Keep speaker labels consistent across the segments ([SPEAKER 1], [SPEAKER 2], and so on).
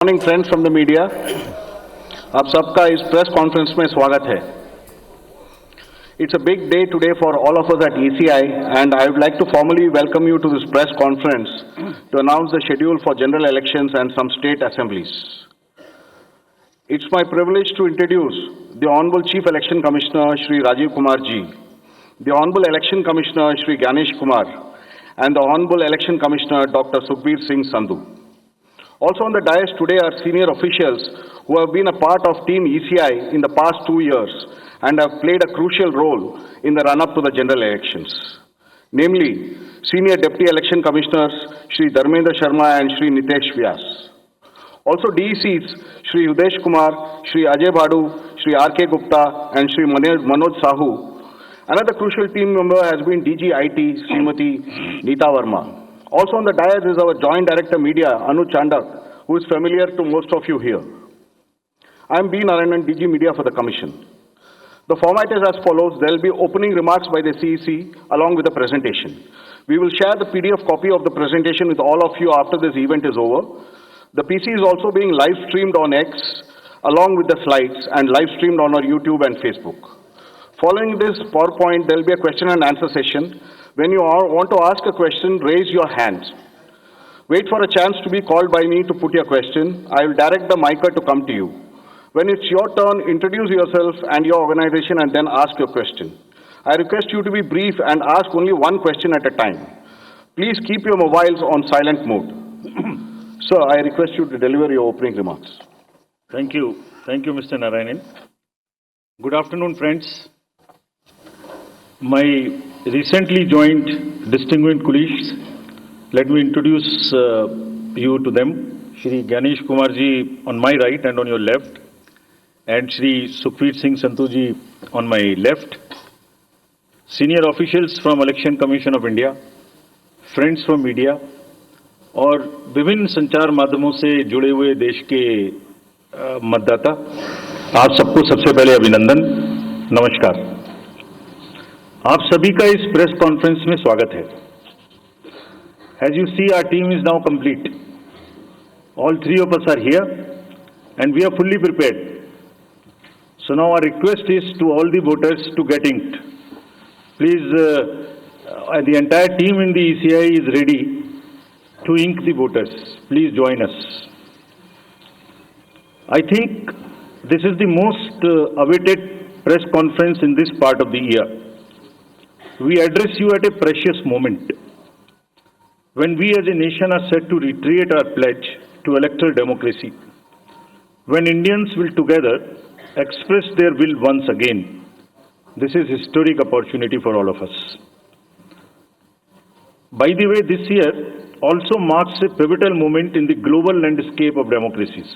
[SPEAKER 1] Morning friends from the media. आप सबका इस प्रेस कॉन्फ्रेंस में स्वागत है। It's a big day today for all of us at ECI, and I would like to formally welcome you to this press conference to announce the schedule for general elections and some state assemblies. It's my privilege to introduce the Honorable Chief Election Commissioner Shri Rajiv Kumar Ji, the Honorable Election Commissioner Shri Ganesh Kumar, and the Honorable Election Commissioner Dr. Sukhbir Singh Sandhu. Also on the dais today are senior officials who have been a part of Team ECI in the past 2 years and have played a crucial role in the run-up to the general elections. Namely, Senior Deputy Election Commissioners Shri Dharmendra Sharma and Shri Nitesh Vyas. Also DECs Shri Udesh Kumar, Shri Ajay Bhadu, Shri R.K. Gupta and Shri Manoj Sahu. Another crucial team member has been DG IT Srimati Neeta Verma. Also on the dais is our Joint Director Media, Anu Chandak, who is familiar to most of you here. I am B. Narayanan, DG Media for the Commission. The format is as follows. There will be opening remarks by the CEC along with the presentation. We will share the PDF copy of the presentation with all of you after this event is over. The PC is also being live streamed on X along with the slides and live streamed on our YouTube and Facebook. Following this PowerPoint, there will be a question and answer session. When you want to ask a question, raise your hands. Wait for a chance to be called by me to put your question. I will direct the micer to come to you. When it's your turn, introduce yourself and your organization and then ask your question. I request you to be brief and ask only one question at a time. Please keep your mobiles on silent mode. Sir, I request you to deliver your opening remarks.
[SPEAKER 2] Thank you. Thank you, Mr. Narayanan. Good afternoon, friends. My recently joined distinguished colleagues, let me introduce you to them. Shri Ganesh Kumar ji on my right and on your left, and Shri Sukhbir Singh Sandhu ji on my left. Senior officials from Election Commission of India, friends from media, और विभिन्न संचार माध्यमों से जुड़े हुए देश के मतदाता, आप सबको सबसे पहले अभिनंदन, नमस्कार। आप सभी का इस प्रेस कॉन्फ्रेंस में स्वागत है। As you see, our team is now complete. All three of us are here and we are fully prepared. So now our request is to all the voters to get inked. Please, the entire team in the ECI is ready to ink the voters. Please join us. I think this is the most awaited press conference in this part of the year. We address you at a precious moment when we as a nation are set to reiterate our pledge to electoral democracy, when Indians will together express their will once again. This is a historic opportunity for all of us. By the way, this year also marks a pivotal moment in the global landscape of democracies.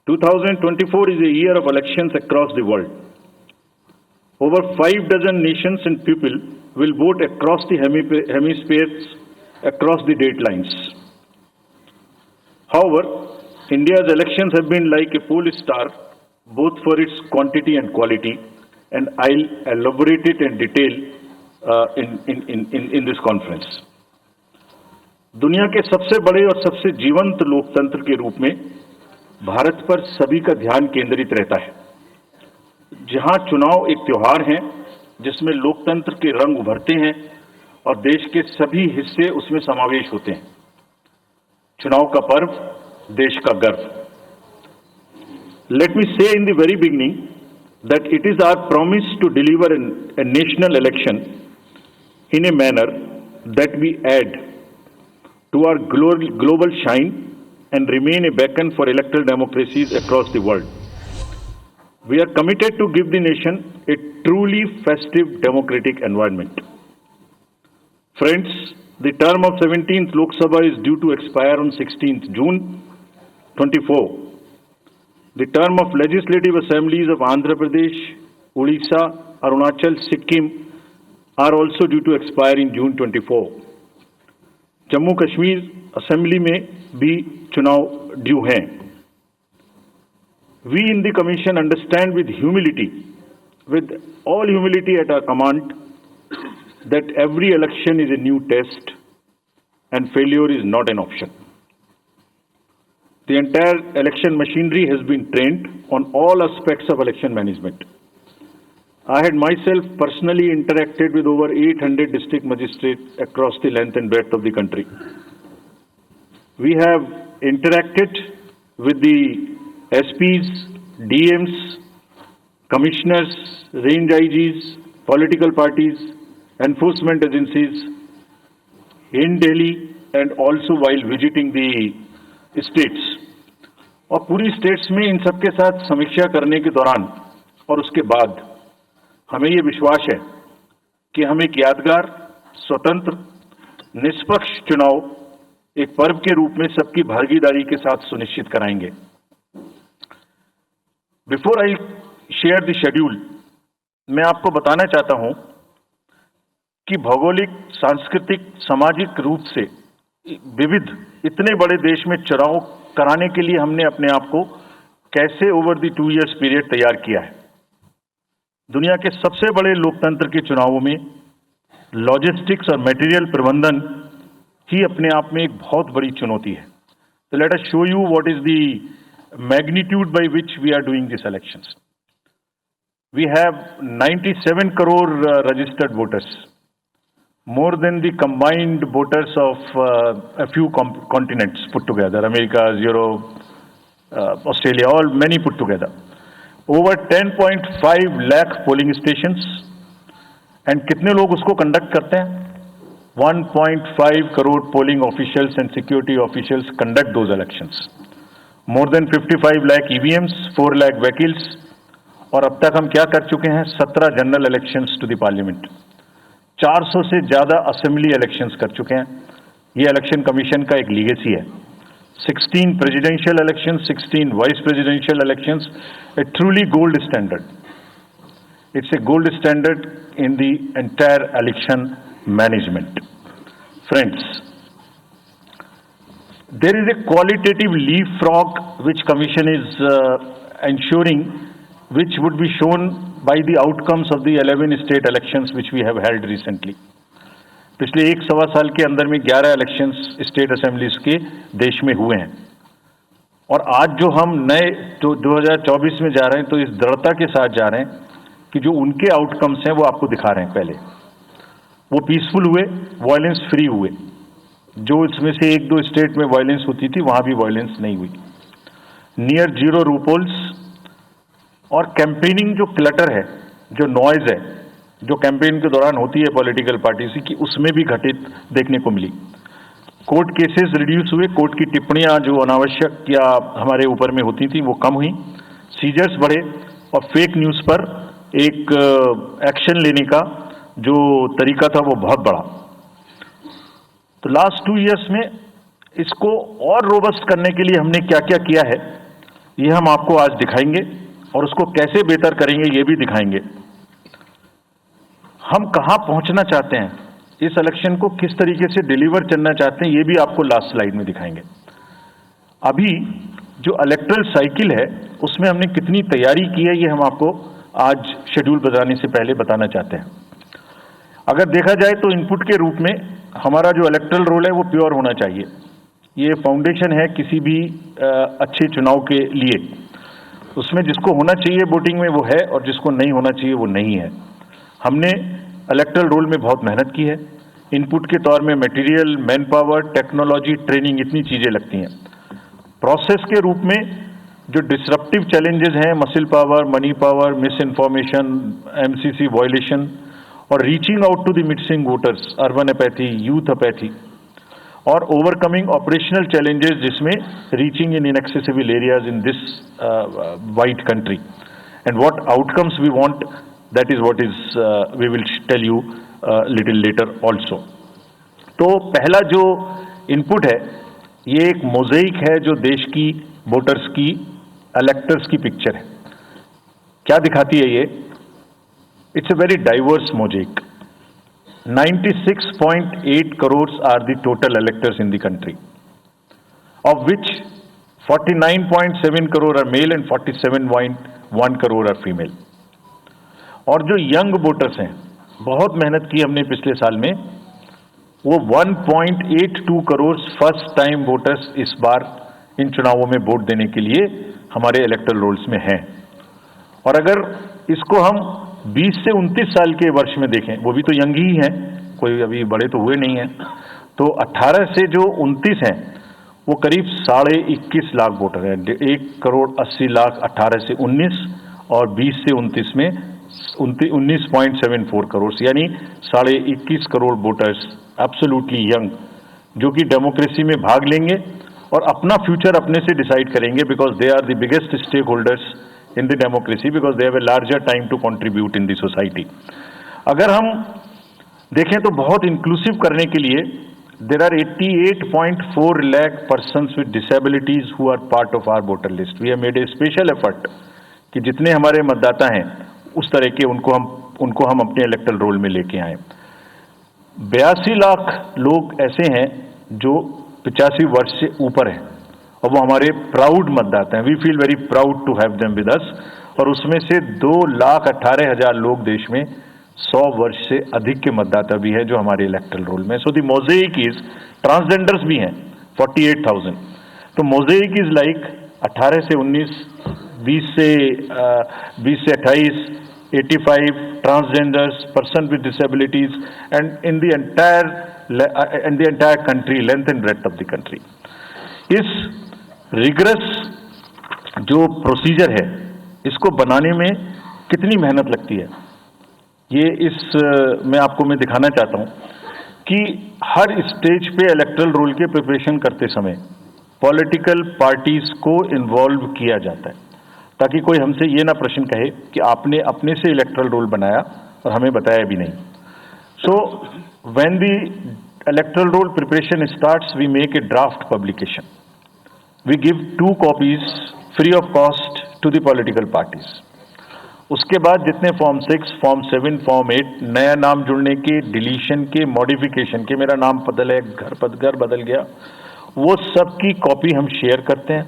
[SPEAKER 2] 2024 is a year of elections across the world. Over 5 dozen nations and people will vote across the hemispheres, across the date lines. However, India's elections have been like a pole star, both for its quantity and quality, and I'll elaborate it in detail in this conference. दुनिया के सबसे बड़े और सबसे जीवंत लोकतंत्र के रूप में भारत पर सभी का ध्यान केंद्रित रहता है। जहां चुनाव एक त्योहार है जिसमें लोकतंत्र के रंग उभरते हैं और देश के सभी हिस्से उसमें समावेश होते हैं। चुनाव का पर्व, देश का गर्व। Let me say in the very beginning that it is our promise to deliver a national election in a manner that we add to our global shine and remain a beacon for electoral democracies across the world. We are committed to give the nation a truly festive democratic environment. Friends, the term of 17th Lok Sabha is due to expire on 16th June 24. The term of legislative assemblies of Andhra Pradesh, Odisha, Arunachal, Sikkim are also due to expire in June 24. Jammu Kashmir assembly में भी चुनाव due हैं। We in the Commission understand with all humility at our command, that every election is a new test and failure is not an option. The entire election machinery has been trained on all aspects of election management. I had myself personally interacted with over 800 district magistrates across the length and breadth of the country. We have interacted with the SPs, DMs, commissioners, range IGs, political parties, enforcement agencies in Delhi and also while visiting the states. और पूरी states में इन सबके साथ समीक्षा करने के दौरान और उसके बाद हमें ये विश्वास है कि हम एक यादगार, स्वतंत्र, निष्पक्ष चुनाव एक पर्व के रूप में सबकी भागीदारी के साथ सुनिश्चित कराएंगे। Before I share the schedule, मैं आपको बताना चाहता हूं कि भौगोलिक, सांस्कृतिक, सामाजिक रूप से विविध इतने बड़े देश में चुनाव कराने के लिए हमने अपने आप को कैसे ओवर द 2 इयर्स पीरियड तैयार किया है। दुनिया के सबसे बड़े लोकतंत्र के चुनावों में लॉजिस्टिक्स और मटेरियल प्रबंधन ही अपने आप में एक बहुत बड़ी चुनौती है। तो let us show you what is the magnitude by which we are doing this elections. We have 97 crore registered voters, more than the combined voters of a few continents put together, America, Europe, Australia, all many put together. Over 10.5 lakh polling stations, and कितने लोग उसको conduct करते हैं? 1.5 crore polling officials and security officials conduct those elections. More than 55 lakh EVMs, 4 lakh vehicles, और अब तक हम क्या कर चुके हैं? 17 general elections to the parliament, 400 से ज्यादा असेंबली इलेक्शंस कर चुके हैं। ये इलेक्शन कमीशन का एक लीगेसी है। 16 presidential election, 16 vice presidential elections, A truly gold standard. It's a gold standard in the entire election management. Friends, there is a qualitative leapfrog which commission is ensuring, which would be shown by the outcomes of the 11 state elections which we have held recently. पिछले 1.25 साल के अंदर में 11 elections state assemblies के देश में हुए हैं, और आज जो हम नए 2024 में जा रहे हैं तो इस दृढ़ता के साथ जा रहे हैं कि जो उनके आउटकम्स हैं वो आपको दिखा रहे हैं। पहले वो पीसफुल हुए, वायलेंस फ्री हुए। जो इसमें से 1-2 स्टेट में वायलेंस होती थी वहां भी वायलेंस नहीं हुई। नियर जीरो रूपोल्स, और कैंपेनिंग जो क्लटर है, जो नॉइज है, जो कैंपेन के दौरान होती है पॉलिटिकल पार्टीज की, उसमें भी घटित देखने को मिली। कोर्ट केसेस रिड्यूस हुए, कोर्ट की टिप्पणियां जो अनावश्यक या हमारे ऊपर में होती थी वो कम हुई, सीजर्स बढ़े, और फेक न्यूज पर एक एक्शन लेने का जो तरीका था वो बहुत बढ़ा। तो लास्ट 2 इयर्स में इसको और रोबस्ट करने के लिए हमने क्या क्या किया है ये हम आपको आज दिखाएंगे, और उसको कैसे बेहतर करेंगे ये भी दिखाएंगे। हम कहां पहुंचना चाहते हैं, इस इलेक्शन को किस तरीके से डिलीवर करना चाहते हैं, ये भी आपको लास्ट स्लाइड में दिखाएंगे। अभी जो इलेक्टरल साइकिल है उसमें हमने कितनी तैयारी की है ये हम आपको आज शेड्यूल बताने से पहले बताना चाहते हैं। अगर देखा जाए तो इनपुट के रूप में हमारा जो इलेक्टरल रोल है वो प्योर होना चाहिए। ये फाउंडेशन है किसी भी अच्छे चुनाव के लिए। उसमें जिसको होना चाहिए वोटिंग में वो है, और जिसको नहीं होना चाहिए वो नहीं है। हमने इलेक्टरल रोल में बहुत मेहनत की है। इनपुट के तौर में material, man power, technology, training, इतनी चीजें लगती हैं। प्रोसेस के रूप में जो डिसरप्टिव चैलेंजेस हैं, muscle power, money power, misinformation, MCC violation, और reaching out to the missing voters, urban apathy, youth apathy, और ओवरकमिंग ऑपरेशनल चैलेंजेस जिसमें reaching in inaccessible areas in this wide country, and what outcomes we want, that is what is we will tell you little later also. तो पहला जो input है ये एक मोज़ेइक है जो देश की वोटर्स की, इलेक्टर्स की पिक्चर है। क्या दिखाती है ये? It's a very diverse mosaic. 96.8 crores are the total electors in the country, of which 49.7 crore are male and 47.1 crore are female. और जो यंग वोटर्स हैं, बहुत मेहनत की हमने पिछले साल में, वो 1.82 करोड़ फर्स्ट टाइम वोटर्स इस बार
[SPEAKER 3] इन चुनावों में वोट देने के लिए हमारे इलेक्टोरल रोल्स में हैं। और अगर इसको हम 20 से 29 साल के वर्ष में देखें, वो भी तो यंग ही हैं, कोई अभी बड़े तो हुए नहीं हैं, तो 18 से जो 29 हैं वो करीब 21.5 लाख वोटर हैं। 1,80,00,000 18 से 19 और 20 से 29 में 19.74 करोड़, यानी 21.5 करोड़ वोटर्स एब्सोल्युटली यंग, जो कि डेमोक्रेसी में भाग लेंगे और अपना फ्यूचर अपने से डिसाइड करेंगे, because they are the biggest stake holders in the democracy, because they have a larger time to contribute in the society. अगर हम देखें तो बहुत इंक्लूसिव करने के लिए there are 88.4 lakh persons with disabilities who are part of our voter list. We have made a special effort कि जितने हमारे मतदाता हैं उस तरह के उनको हम अपने इलेक्टोरल रोल में लेके आए। 82 लाख लोग ऐसे हैं जो 85 वर्ष से ऊपर हैं और वो हमारे प्राउड मतदाता हैं। We feel very proud to have them with us. और उसमें से 2,18,000 लोग देश में 100 वर्ष से अधिक के मतदाता भी है जो हमारे इलेक्टोरल रोल में। So the mosaic is, transgenders भी हैं 48,000। तो मोज़ेक इज लाइक 18 से 19, 20 से 28, 85 transgenders, person with disabilities, and in the entire country, length and breadth of the country. इस रिगरस जो प्रोसीजर है इसको बनाने में कितनी मेहनत लगती है, ये मैं दिखाना चाहता हूं कि हर स्टेज पे इलेक्टोरल रोल के प्रिपरेशन करते समय पॉलिटिकल पार्टीज को इन्वॉल्व किया जाता है, ताकि कोई हमसे ये ना प्रश्न कहे कि आपने अपने से इलेक्टोरल रोल बनाया और हमें बताया भी नहीं। So when the electoral roll preparation starts, we make a draft publication. We give 2 copies free of cost to the political parties. उसके बाद जितने फॉर्म 6, फॉर्म 7, फॉर्म 8, नया नाम जुड़ने के, डिलीशन के, मॉडिफिकेशन के, मेरा नाम बदल है, घर बदल गया, वो सब की कॉपी हम शेयर करते हैं,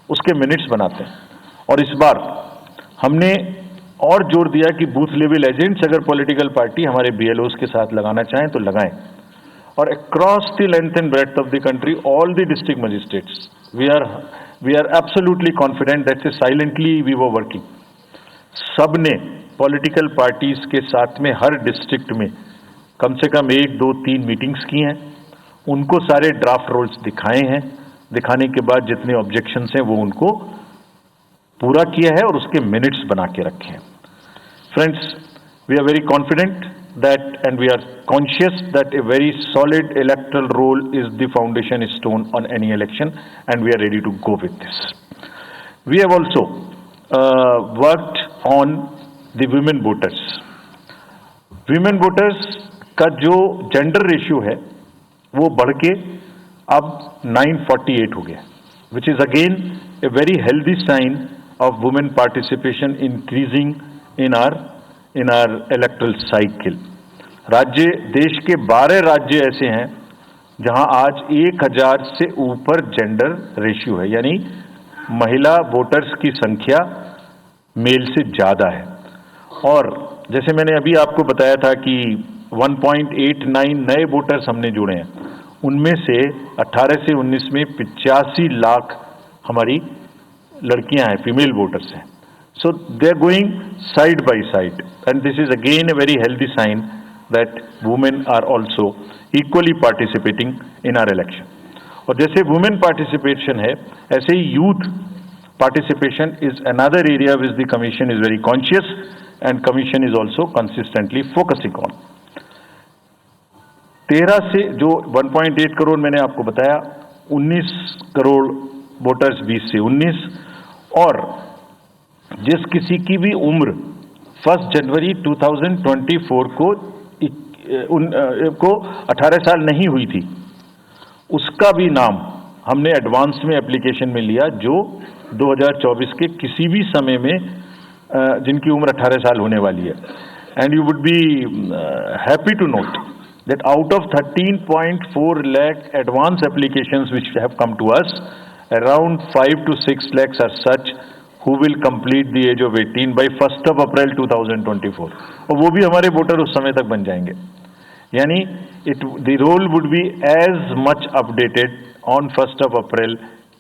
[SPEAKER 3] उसके मिनट्स बनाते हैं। और इस बार हमने और जोर दिया कि बूथ लेवल एजेंट्स अगर पॉलिटिकल पार्टी हमारे BLOs के साथ लगाना चाहें तो लगाएं। और across the length and breadth of the country, all the district magistrates, we are absolutely confident that silently we were working. सबने पॉलिटिकल पार्टीज के साथ में हर डिस्ट्रिक्ट में कम से कम 1, 2, 3 मीटिंग्स की हैं, उनको सारे ड्राफ्ट रोल्स दिखाए हैं, दिखाने के बाद जितने ऑब्जेक्शंस हैं वो उनको पूरा किया है और उसके मिनट्स बना के रखे हैं। Friends, we are very confident that and we are conscious that a very solid electoral roll is the foundation stone on any election and we are ready to go with this. We have also worked on the women voters. Women voters का जो gender ratio है वो बढ़ के अब 948 हो गया, which is again a very healthy sign of women participation increasing in our electoral cycle. देश के 12 राज्य ऐसे हैं जहां आज 1000 से ऊपर जेंडर रेशियो है, यानी महिला वोटर्स की संख्या मेल से ज्यादा है। और जैसे मैंने अभी आपको बताया था कि 1.89 नए वोटर्स हमने जोड़े हैं, उनमें से 18 से 19 में 85 लाख हमारी लड़कियां हैं, फीमेल वोटर्स हैं। So they are going side by side and this is again a very healthy sign that women are also equally participating in our election. और जैसे वुमेन पार्टिसिपेशन है, ऐसे ही youth participation is another area which the commission is very conscious and commission is also consistently focusing on. 13 से जो 1.8 करोड़ मैंने आपको बताया, 19 करोड़ वोटर्स 20 से 19, और जिस किसी की भी उम्र 1 जनवरी 2024 को 18 साल नहीं हुई थी, उसका भी नाम हमने एडवांस में एप्लीकेशन में लिया, जो 2024 के किसी भी समय में जिनकी उम्र 18 साल होने वाली है। And you would be happy to note that out of 13.4 lakh advance applications which have come to us, around 5 to 6 lakhs are such who will complete the age of 18 by 1 April 2024, और वो भी हमारे voter उस समय तक बन जाएंगे। यानी the roll would be as much updated on 1 April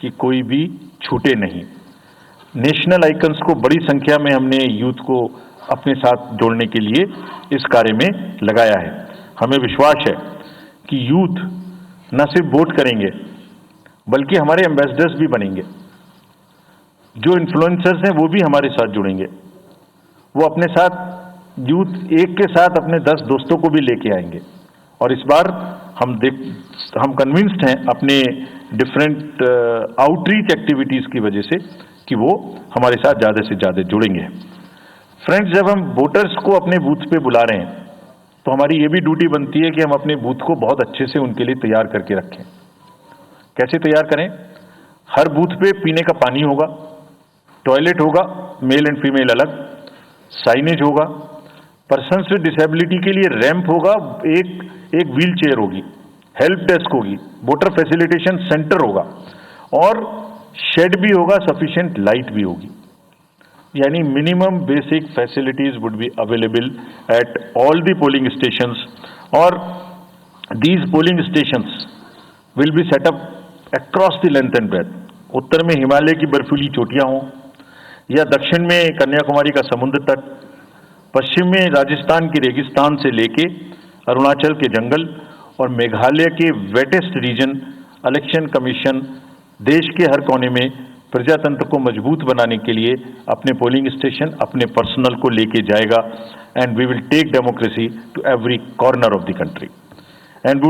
[SPEAKER 3] कि कोई भी छूटे नहीं। नेशनल आइकन्स को बड़ी संख्या में हमने यूथ को अपने साथ जोड़ने के लिए इस कार्य में लगाया है। हमें विश्वास है कि यूथ न सिर्फ वोट करेंगे बल्कि हमारे एम्बेसडर्स भी बनेंगे। जो इन्फ्लुएंसर्स हैं वो भी हमारे साथ जुड़ेंगे। वो अपने साथ यूथ एक के साथ अपने 10 दोस्तों को भी लेके आएंगे। और इस बार हम कन्विंस्ड हैं अपने डिफरेंट आउटरीच एक्टिविटीज़ की वजह से कि वो हमारे साथ ज़्यादा से ज़्यादा जुड़ेंगे। फ्रेंड्स, जब हम वोटर्स को अपने बूथ पे बुला रहे हैं तो हमारी ये भी ड्यूटी बनती है कि हम अपने बूथ को बहुत अच्छे से उनके लिए तैयार करके रखें। कैसे तैयार करें? हर बूथ पे पीने का पानी होगा, टॉयलेट होगा, मेल एंड फीमेल अलग, साइनेज होगा, पर्सन्स विद डिसेबिलिटी के लिए रैंप होगा, एक व्हील चेयर होगी, हेल्प डेस्क होगी, वोटर फैसिलिटेशन सेंटर होगा और शेड भी होगा, सफिशिएंट लाइट भी होगी। यानी minimum basic facilities would be available at all the polling stations और these polling stations will be set up across the length and breadth. उत्तर में हिमालय की बर्फीली चोटियां हों या दक्षिण में कन्याकुमारी का समुद्र तट, पश्चिम में राजस्थान के रेगिस्तान से लेके अरुणाचल के जंगल और मेघालय के वेटेस्ट रीजन, इलेक्शन कमीशन देश के हर कोने में प्रजातंत्र को मजबूत बनाने के लिए अपने पोलिंग स्टेशन, अपने पर्सनल को लेके जाएगा। And we will take democracy to every corner of the country and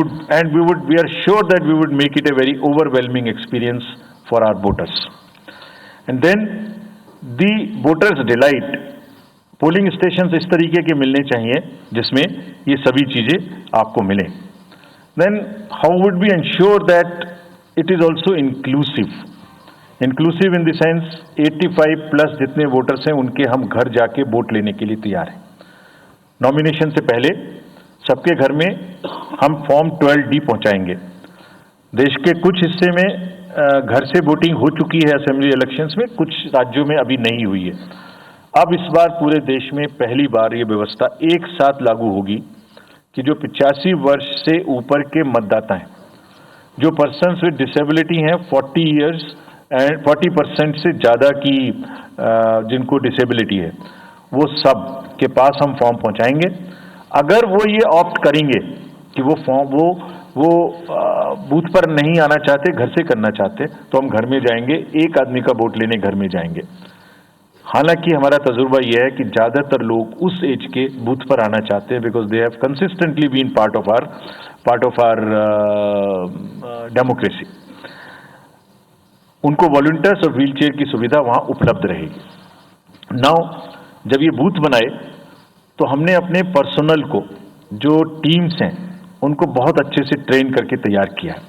[SPEAKER 3] we are sure that we would make it a very overwhelming experience for our voters. And then the voters delight, polling station इस तरीके के मिलने चाहिए जिसमें ये सभी चीजें आपको मिलें। Then how would we ensure that it is also inclusive? Inclusive in the sense 85 plus जितने वोटर्स हैं उनके हम घर जाके वोट लेने के लिए तैयार हैं। नॉमिनेशन से पहले सबके घर में हम फॉर्म 12D पहुंचाएंगे। देश के कुछ हिस्से में घर से वोटिंग हो चुकी है असेंबली इलेक्शंस में, कुछ राज्यों में अभी नहीं हुई है। अब इस बार पूरे देश में पहली बार ये व्यवस्था एक साथ लागू होगी कि जो 85 वर्ष से ऊपर के मतदाता हैं, जो पर्सन्स विद डिसेबिलिटी हैं, 40 इयर्स एंड 40% से ज़्यादा की जिनको डिसेबिलिटी है, वो सब के पास हम फॉर्म पहुंचाएंगे। अगर वो ये ऑप्ट करेंगे कि वो फॉर्म वो बूथ पर नहीं आना चाहते, घर से करना चाहते, तो हम घर में जाएंगे, एक आदमी का वोट लेने घर में जाएंगे। हालांकि हमारा तजुर्बा यह है कि ज़्यादातर लोग उस एज के बूथ पर आना चाहते हैं because they have consistently been part of our democracy. उनको वॉलंटियर्स और व्हील चेयर की सुविधा वहाँ उपलब्ध रहेगी। नाउ जब ये बूथ बनाए तो हमने अपने पर्सनल को, जो टीम्स हैं, उनको बहुत अच्छे से ट्रेन करके तैयार किया है।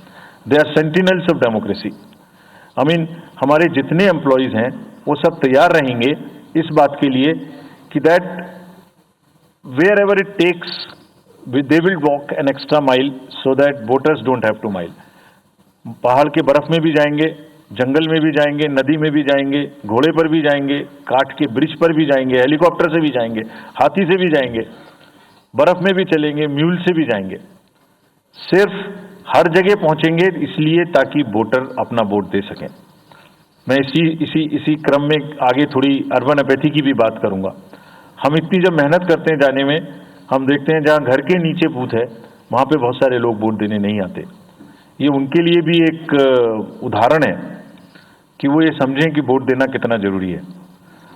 [SPEAKER 3] They are sentinels of democracy. I mean हमारे जितने एम्प्लॉयज़ हैं वो सब तैयार रहेंगे इस बात के लिए कि that wherever it takes they will walk an extra mile so that voters don't have to mile. पहाड़ के बर्फ में भी जाएंगे, जंगल में भी जाएंगे, नदी में भी जाएंगे, घोड़े पर भी जाएंगे, काठ के ब्रिज पर भी जाएंगे, हेलीकॉप्टर से भी जाएंगे, हाथी से भी जाएंगे, बर्फ में भी चलेंगे, म्यूल से भी जाएंगे। सिर्फ हर जगह पहुंचेंगे इसलिए ताकि वोटर अपना वोट दे सकें। मैं इसी क्रम में आगे थोड़ी अर्बन एपैथी की भी बात करूंगा। हम इतनी जब मेहनत करते हैं जाने में, हम देखते हैं जहाँ घर के नीचे बूथ है वहाँ पे बहुत सारे लोग वोट देने नहीं आते। ये उनके लिए भी एक उदाहरण है कि वो ये समझें कि वोट देना कितना जरूरी है।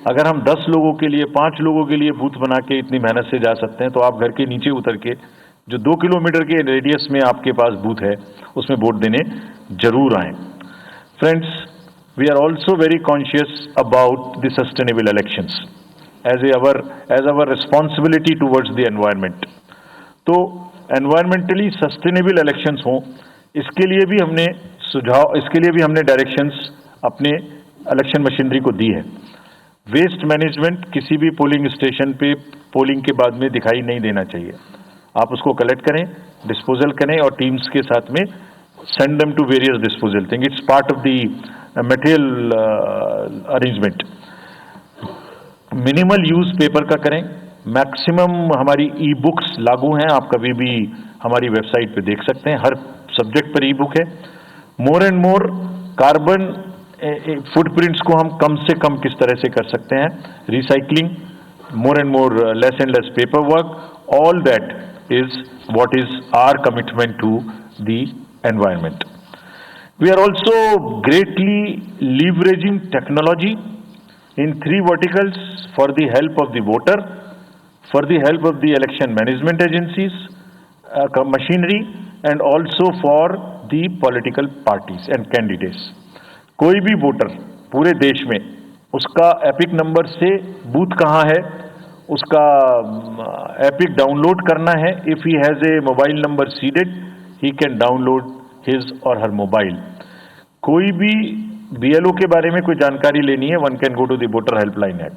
[SPEAKER 3] अगर हम 10 लोगों के लिए, 5 लोगों के लिए बूथ बना के इतनी मेहनत से जा सकते हैं, तो आप घर के नीचे उतर के जो 2 किलोमीटर के रेडियस में आपके पास बूथ है उसमें वोट देने जरूर आएं। Friends, we are also very conscious about the sustainable elections as our responsibility towards the environment. तो एनवायरमेंटली सस्टेनेबल इलेक्शंस हों, इसके लिए भी हमने डायरेक्शंस अपने इलेक्शन मशीनरी को दी है। वेस्ट मैनेजमेंट किसी भी पोलिंग स्टेशन पे पोलिंग के बाद में दिखाई नहीं देना चाहिए। आप उसको कलेक्ट करें, डिस्पोजल करें और टीम्स के साथ में send them to various disposal thing. It's part of the material arrangement. Minimal use paper का करें। मैक्सिमम हमारी ई बुक्स लागू हैं, आप कभी भी हमारी वेबसाइट पे देख सकते हैं, हर सब्जेक्ट पर ई बुक है। More and more carbon footprints को हम कम से कम किस तरह से कर सकते हैं, recycling, more and more less and less paperwork, all that is what is our commitment to the environment. We are also greatly leveraging technology in three verticals for the help of the voter, for the help of the election management agencies, machinery, and also for the political parties and candidates. कोई भी voter पूरे देश में उसका epic number से booth कहाँ है, उसका एपिक डाउनलोड करना है. If he has a mobile number seeded, he can download his और हर मोबाइल. कोई भी बीएलओ के बारे में कोई जानकारी लेनी है, one can go to the voter helpline app.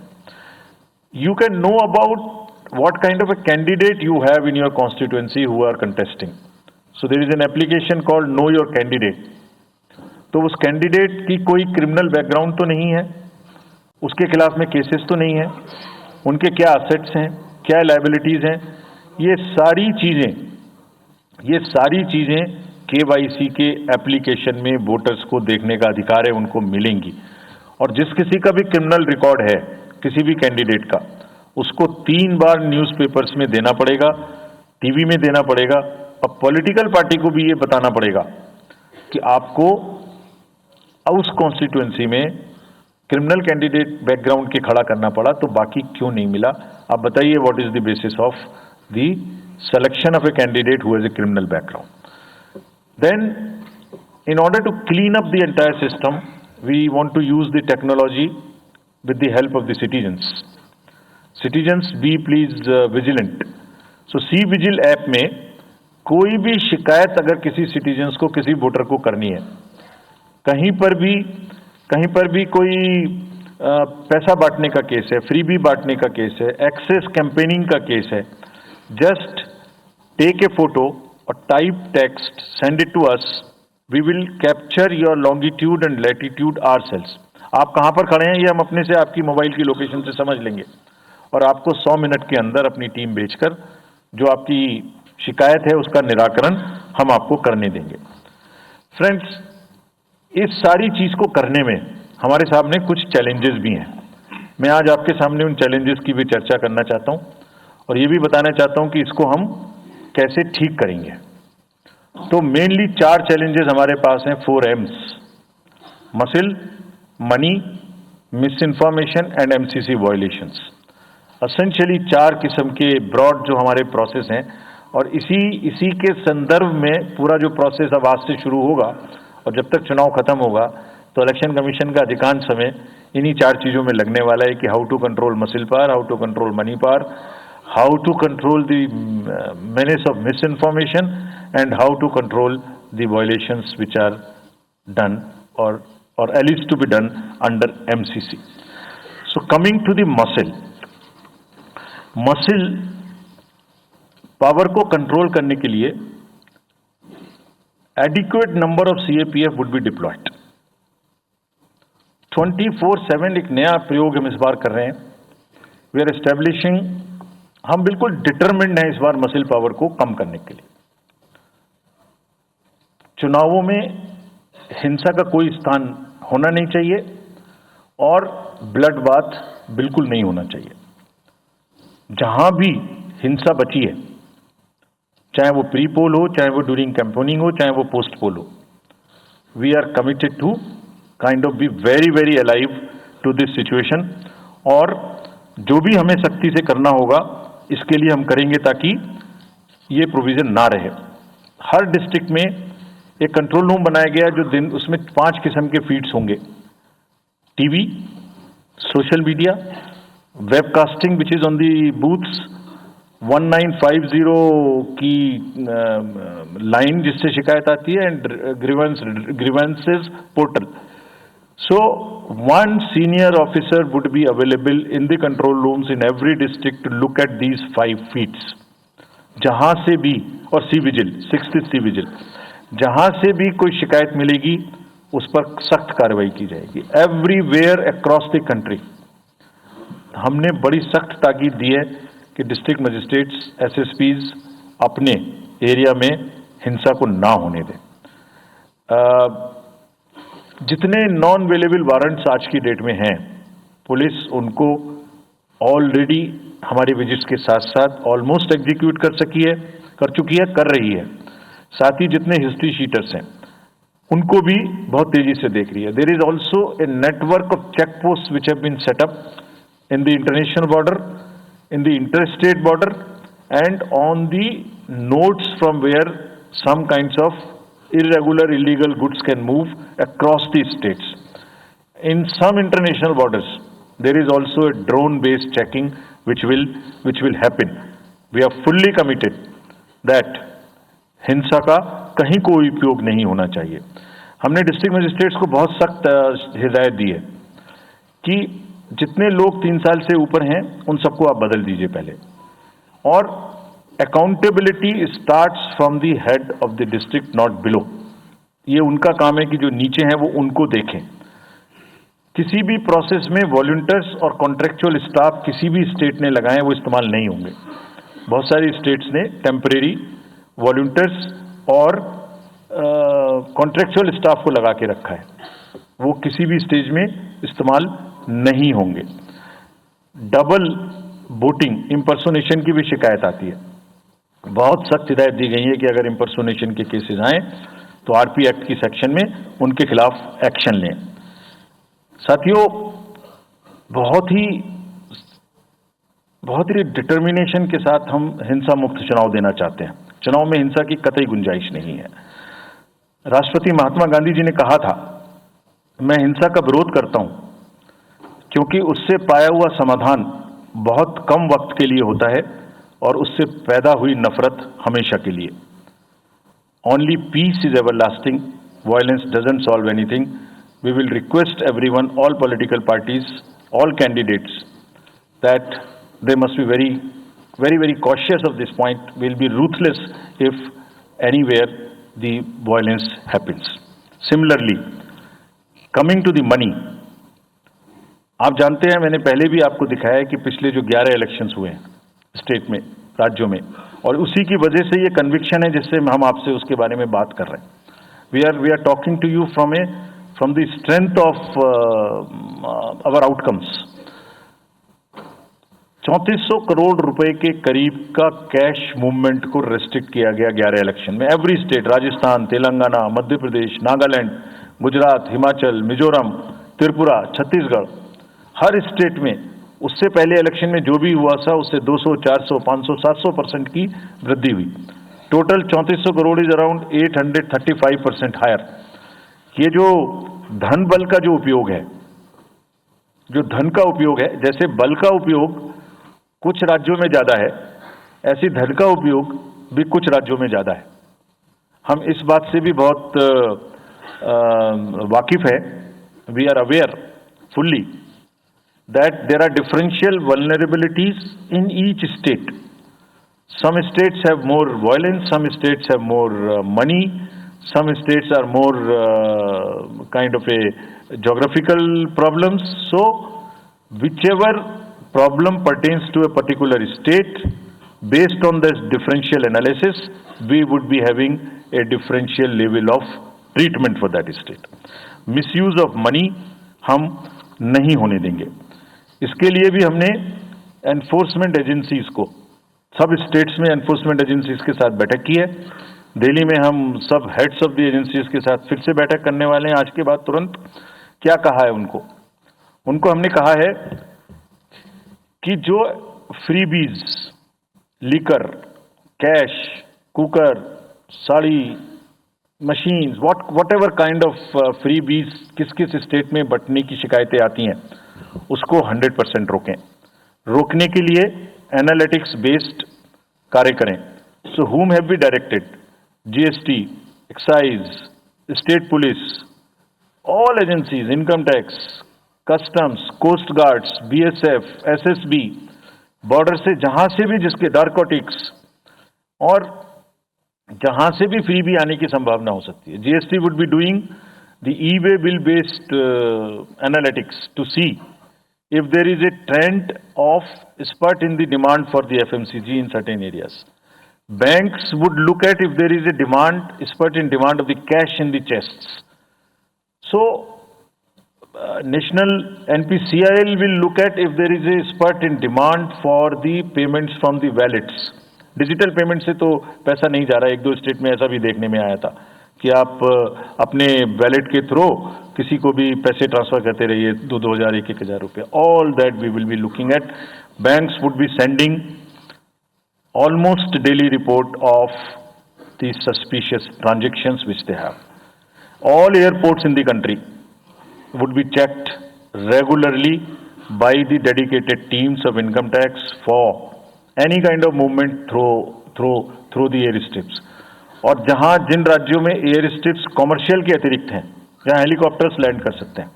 [SPEAKER 3] You can know about what kind of a candidate you have in your constituency who are contesting. So there is an application called know your candidate. तो उस candidate की कोई criminal background तो नहीं है, उसके खिलाफ में केसेस तो नहीं है, उनके क्या असेट्स हैं, क्या लायबिलिटीज हैं, ये सारी चीजें केवाईसी के एप्लीकेशन में वोटर्स को देखने का अधिकार है, उनको मिलेंगी. और जिस किसी का भी क्रिमिनल रिकॉर्ड है किसी भी कैंडिडेट का, उसको 3 बार न्यूज़पेपर्स में देना पड़ेगा, टीवी में देना पड़ेगा, और पॉलिटिकल पार्टी को भी ये बताना पड़ेगा कि आपको उस कॉन्स्टिट्यूएंसी में क्रिमिनल कैंडिडेट बैकग्राउंड के खड़ा करना पड़ा, तो बाकी क्यों नहीं मिला. आप बताइए, what is the basis of the selection of a candidate who has a criminal background. Then in order to clean up the entire system, we want to use the technology with the help of the citizens. Citizens, be please vigilant. So C-Vigil app में कोई भी शिकायत अगर किसी citizens को, किसी voter को करनी है, कहीं पर भी कोई पैसा बांटने का केस है, फ्रीबी बांटने का केस है, एक्सेस कैंपेनिंग का केस है, जस्ट टेक ए फोटो और type text, send it to us. We will capture your longitude and latitude ourselves. आप कहाँ पर खड़े हैं ये हम अपने से आपकी मोबाइल की लोकेशन से समझ लेंगे, और आपको 100 मिनट के अंदर अपनी टीम भेजकर जो आपकी शिकायत है उसका निराकरण हम आपको करने देंगे. फ्रेंड्स, इस सारी चीज को करने में हमारे सामने कुछ चैलेंजेस भी हैं. मैं आज आपके सामने उन चैलेंजेस की भी चर्चा करना चाहता हूं, और ये भी बताना चाहता हूं कि इसको हम कैसे ठीक करेंगे. तो मेनली 4 चैलेंजेस हमारे पास हैं, 4 M's: muscle, money, miss information and MCC violations. Essentially 4 किस्म के ब्रॉड जो हमारे प्रोसेस हैं, और इसी के संदर्भ में पूरा जो प्रोसेस अब आज से शुरू होगा और जब तक चुनाव खत्म होगा, तो इलेक्शन कमीशन का अधिकांश समय इन्हीं 4 चीज़ों में लगने वाला है कि how to control muscle power, how to control money power, how to control the menace of misinformation, and how to control the violations which are done or at least to be done under MCC. So coming to the muscle power को control करने के लिए adequate number of CAPF would be deployed. 24/7 एक नया प्रयोग हम इस बार कर रहे हैं. We are establishing, हम बिल्कुल डिटरमिन्ड हैं इस बार मसिल पावर को कम करने के लिए. चुनावों में हिंसा का कोई स्थान होना नहीं चाहिए, और ब्लड बाथ बिल्कुल नहीं होना चाहिए. जहां भी हिंसा बची है, चाहे वो प्री पोल हो, चाहे वो ड्यूरिंग कैंपेनिंग हो, चाहे वो पोस्ट पोल हो, we are committed to kind of be very very alive to this situation. और जो भी हमें सख्ती से करना होगा इसके लिए हम करेंगे, ताकि ये प्रोविजन ना रहे. हर डिस्ट्रिक्ट में एक कंट्रोल रूम बनाया गया जो उसमें 5 किस्म के फीड्स होंगे: TV, social media, webcasting which is on the booths, 1950 की लाइन जिससे शिकायत आती है, and grievances portal. So, one senior officer would be available in the control rooms in every district to look at these 5 feeds. जहां से भी, और C-Vigil, 6th C-Vigil, जहां से भी कोई शिकायत मिलेगी उस पर सख्त कार्रवाई की जाएगी. एवरीवेयर अक्रॉस द कंट्री हमने बड़ी सख्त ताकीद दी है कि डिस्ट्रिक्ट मजिस्ट्रेट्स, SSPs अपने एरिया में हिंसा को ना होने दें. जितने नॉन अवेलेबल वारंट्स आज की डेट में हैं, पुलिस उनको ऑलरेडी हमारी विजिट्स के साथ साथ ऑलमोस्ट एग्जीक्यूट कर चुकी है, कर रही है। साथ ही जितने हिस्ट्री शीटर्स हैं उनको भी बहुत तेजी से देख रही है। There is also a network of check post which have been set up in the international border, in the interstate border, and on the nodes from where some kinds of irregular, illegal goods can move across the states. In some international borders, there is also a drone-based checking which will happen. We are fully committed that हिंसा का कहीं कोई उपयोग नहीं होना चाहिए। हमने district magistrates को बहुत सख्त हिदायत दी है कि जितने लोग 3 साल से ऊपर हैं उन सबको आप बदल दीजिए पहले, और accountability starts from the head of the district, not below. ये उनका काम है कि जो नीचे हैं वो उनको देखें। किसी भी प्रोसेस में वॉलंटियर्स और कॉन्ट्रेक्चुअल स्टाफ किसी भी स्टेट ने लगाए वो इस्तेमाल नहीं होंगे। बहुत सारी स्टेट्स ने टेम्परेरी वॉलंटियर्स और कॉन्ट्रेक्चुअल स्टाफ को लगा के रखा है, वो किसी भी स्टेज में इस्तेमाल नहीं होंगे। डबल वोटिंग, इंपर्सोनेशन की भी शिकायत आती है। बहुत सख्त हिदायत दी गई है कि अगर इंपर्सोनेशन के केसेस आए तो आरपी एक्ट की सेक्शन में उनके खिलाफ एक्शन लें। साथियों, बहुत ही डिटर्मिनेशन के साथ हम हिंसा मुक्त चुनाव देना चाहते हैं। चुनाव में हिंसा की कतई गुंजाइश नहीं है। राष्ट्रपति महात्मा गांधी जी ने कहा था, मैं हिंसा का विरोध करता हूं क्योंकि उससे पाया हुआ समाधान बहुत कम वक्त के लिए होता है और उससे पैदा हुई नफरत हमेशा के लिए। Only peace is everlasting, violence doesn't solve anything. We will request everyone, all political parties, all candidates, that they must be very cautious of this point. Will be ruthless if anywhere the violence happens. Similarly, coming to the money, आप जानते हैं, मैंने पहले भी आपको दिखाया है कि पिछले जो 11 इलेक्शंस हुए हैं स्टेट में, राज्यों में, और उसी की वजह से ये कन्विक्शन है जिससे हम आपसे उसके बारे में बात कर रहे हैं। We are talking to you from the strength of our outcomes. 3400 crore रुपए के करीब का कैश मूवमेंट को रेस्ट्रिक्ट किया गया 11 इलेक्शन में। एवरी स्टेट, राजस्थान, तेलंगाना, मध्य प्रदेश, नागालैंड, गुजरात, हिमाचल, मिजोरम, त्रिपुरा, छत्तीसगढ़, हर स्टेट में उससे पहले इलेक्शन में जो भी हुआ था उससे 200, 400, 500, 700% की वृद्धि हुई। Total 3400 crore is around 835% higher. ये जो धन बल का जो उपयोग है, जो धन का उपयोग है, जैसे बल का उपयोग कुछ राज्यों में ज्यादा है, ऐसी धन का उपयोग भी कुछ राज्यों में ज्यादा है। हम इस बात से भी बहुत वाकिफ है। We are aware fully that there are differential vulnerabilities in each state. Some states have more violence, some states have more money, some states are more kind of a geographical problems. So whichever problem pertains to a particular state, based on this differential analysis, we would be having a differential level of treatment for that state. Misuse of money हम नहीं होने देंगे। इसके लिए भी हमने enforcement agencies को, सब स्टेट्स में एनफोर्समेंट एजेंसीज के साथ बैठक की है। दिल्ली में हम सब हेड्स ऑफ द एजेंसीज के साथ फिर से बैठक करने वाले हैं आज के बाद तुरंत। क्या कहा है उनको हमने कहा है कि जो freebies, liquor, cash, cooker, sari, machines, what ever kind of freebies किस किस स्टेट में बंटने की शिकायतें आती हैं, उसको 100% रोकें। रोकने के लिए एनालिटिक्स बेस्ड कार्य करें। सो whom have we directed? GST, excise, state police, all agencies, income tax, customs, coast guards, BSF, SSB, border से जहां से भी जिसके नारकोटिक्स और जहां से भी फ्री भी आने की संभावना हो सकती है। GST would be doing the e-way bill based analytics to see if there is a trend of spurt in the demand for the FMCG in certain areas. Banks would look at if there is a spurt in demand of the cash in the chests. So, National NPCIL will look at if there is a spurt in demand for the payments from the wallets. Digital payment से तो पैसा नहीं जा रहा है। एक दो state में ऐसा भी देखने में आया था कि आप अपने वैलेट के थ्रू किसी को भी पैसे ट्रांसफर करते रहिए, 2,000 1,000 रुपये। All that we will be looking at. Banks would be sending almost daily report of the suspicious transactions which they have. All airports in the country would be checked regularly by the dedicated teams of income tax for any kind of movement through the airstrips. और जहां जिन राज्यों में air strips commercial के अतिरिक्त हैं, जहां helicopters land कर सकते हैं,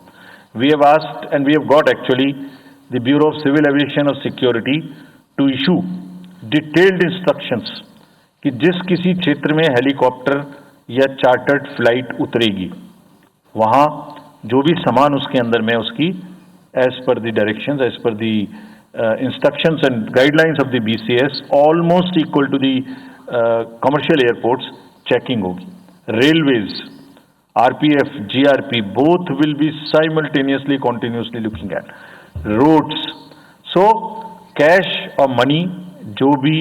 [SPEAKER 3] we have asked and we have got actually the bureau of civil aviation of security to issue detailed instructions कि जिस किसी क्षेत्र में हेलीकॉप्टर या चार्टर्ड फ्लाइट उतरेगी, वहां जो भी सामान उसके अंदर में उसकी as per the directions, as per the instructions and guidelines of the BCS almost equal to the commercial airports checking होगी। Railways, RPF, GRP both will be simultaneously continuously looking at roads. So cash और money जो भी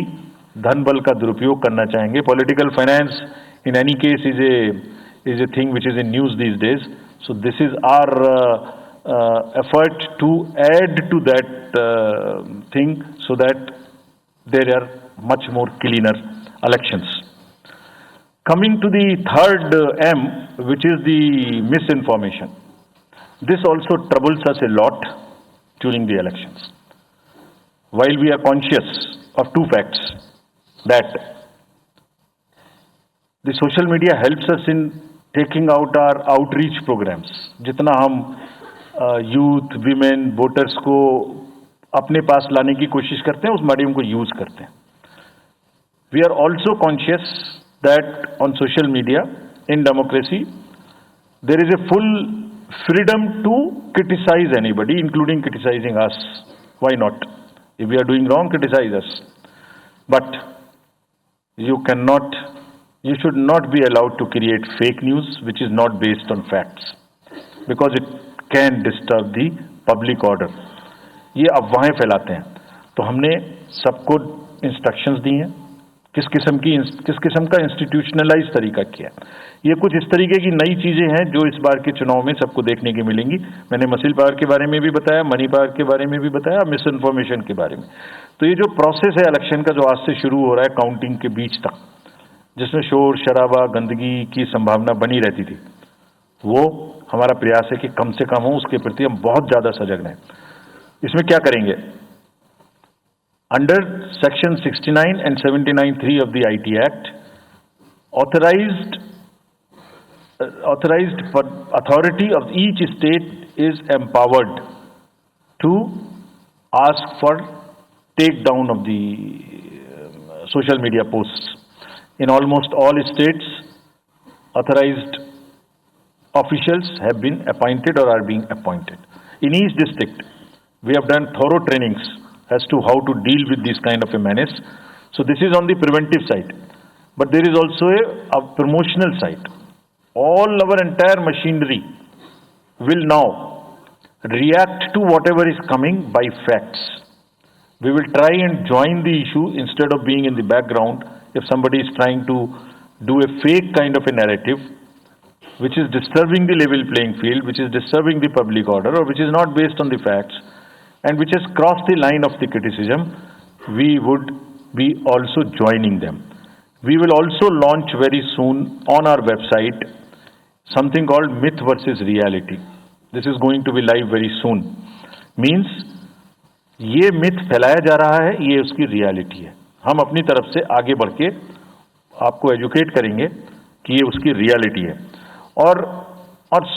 [SPEAKER 3] धन बल का दुरुपयोग करना चाहेंगे, political finance in any case is a thing which is in news these days. So this is our effort to add to that thing so that there are much more cleaner elections. Coming to the third M, which is the misinformation. This also troubles us a lot during the elections. While we are conscious of two facts, that the social media helps us in taking out our outreach programs. जितना हम youth, women, voters को अपने पास लाने की कोशिश करते हैं, उस मीडियम को यूज करते हैं. We are also conscious that on social media, in democracy, there is a full freedom to criticize anybody, including criticizing us. Why not? If we are doing wrong, criticize us. But you should not be allowed to create fake news which is not based on facts, because it can disturb the public order. ये अफवाहें फैलाते हैं. तो हमने सबको instructions दी हैं किस किस्म का इंस्टीट्यूशनलाइज तरीका किया. ये कुछ इस तरीके की नई चीजें हैं जो इस बार के चुनाव में सबको देखने की मिलेंगी. मैंने मसिल पावर के बारे में भी बताया, मनी पावर के बारे में भी बताया, मिस इन्फॉर्मेशन के बारे में. तो ये जो प्रोसेस है इलेक्शन का, जो आज से शुरू हो रहा है काउंटिंग के बीच तक, जिसमें शोर शराबा गंदगी की संभावना बनी रहती थी, वो हमारा प्रयास है कि कम से कम हो. उसके प्रति हम बहुत ज्यादा सजग हैं. इसमें क्या करेंगे? Under Section 69 and 79(3) of the IT Act, authorized authority of each state is empowered to ask for takedown of the social media posts. In almost all states, authorized officials have been appointed or are being appointed. In each district, we have done thorough trainings as to how to deal with this kind of a menace. So this is on the preventive side, but there is also a promotional side. All our entire machinery will now react to whatever is coming by facts. We will try and join the issue instead of being in the background. If somebody is trying to do a fake kind of a narrative which is disturbing the level playing field, which is disturbing the public order, or which is not based on the facts, and which has crossed the line of the criticism, we would be also joining them. We will also launch very soon on our website something called Myth versus Reality. This is going to be live very soon. Means ये myth फैलाया जा रहा है, ये उसकी reality है. हम अपनी तरफ से आगे बढ़ के आपको एजुकेट करेंगे कि ये उसकी रियलिटी है. और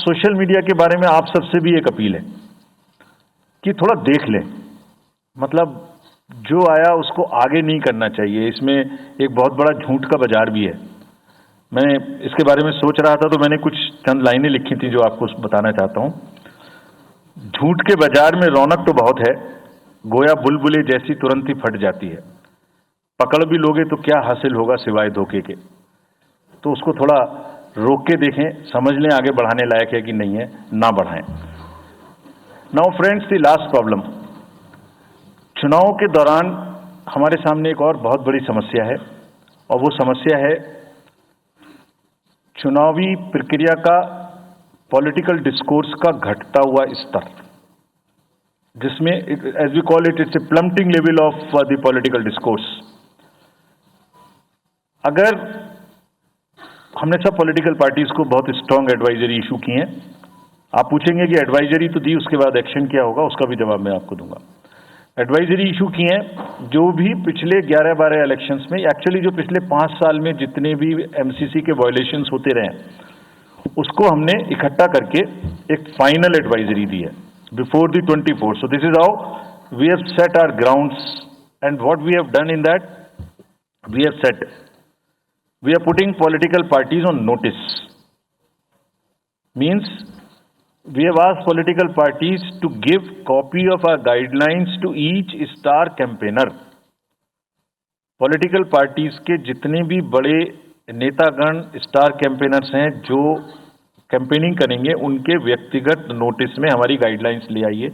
[SPEAKER 3] सोशल मीडिया के बारे में आप सबसे भी एक अपील है कि थोड़ा देख लें. मतलब जो आया उसको आगे नहीं करना चाहिए. इसमें एक बहुत बड़ा झूठ का बाजार भी है. मैं इसके बारे में सोच रहा था तो मैंने कुछ चंद लाइनें लिखी थी जो आपको बताना चाहता हूं. झूठ के बाजार में रौनक तो बहुत है, गोया बुलबुले जैसी तुरंत ही फट जाती है. पकड़ भी लोगे तो क्या हासिल होगा सिवाय धोखे के. तो उसको थोड़ा रोक के देखें, समझ लें आगे बढ़ाने लायक है कि नहीं है, ना बढ़ाएं। Now friends, the last problem, चुनाव के दौरान हमारे सामने एक और बहुत बड़ी समस्या है, और वो समस्या है चुनावी प्रक्रिया का, पॉलिटिकल डिस्कोर्स का घटता हुआ स्तर, जिसमें as we call it, it's a plumbing level of the political discourse. अगर हमने सब पॉलिटिकल पार्टीज को बहुत स्ट्रांग एडवाइजरी इशू की हैं, आप पूछेंगे कि एडवाइजरी तो दी, उसके बाद एक्शन क्या होगा, उसका भी जवाब मैं आपको दूंगा। एडवाइजरी इशू की हैं, जो भी पिछले 11-12 इलेक्शंस में, एक्चुअली जो पिछले 5 साल में जितने भी एमसीसी के वायलेशंस होते रहे, उसको हमने इकट्ठा करके एक फाइनल एडवाइजरी दी है before the 24। So this is how we have set our grounds, and what we have done in that, we have set, we are putting political parties on notice. Means we have asked political parties to give copy of our guidelines to each star campaigner. Political parties के जितने भी बड़े नेतागण, star campaigners हैं जो campaigning करेंगे, उनके व्यक्तिगत नोटिस में हमारी गाइडलाइंस ले आइए।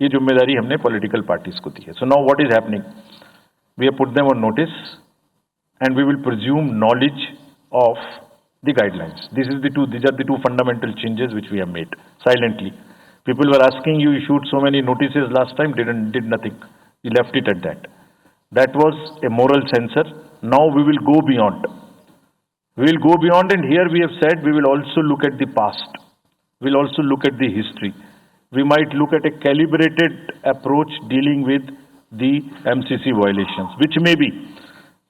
[SPEAKER 3] ये जिम्मेदारी हमने पॉलिटिकल पार्टीज को दी है। So now what is happening, we have put them on notice and we will presume knowledge of the guidelines. These are the two fundamental changes which we have made silently. People were asking, you issued so many notices last time, did nothing. You left it at that. That was a moral censor. Now we will go beyond. We will go beyond, and here we have said we will also look at the past. We will also look at the history. We might look at a calibrated approach dealing with the MCC violations, which may be,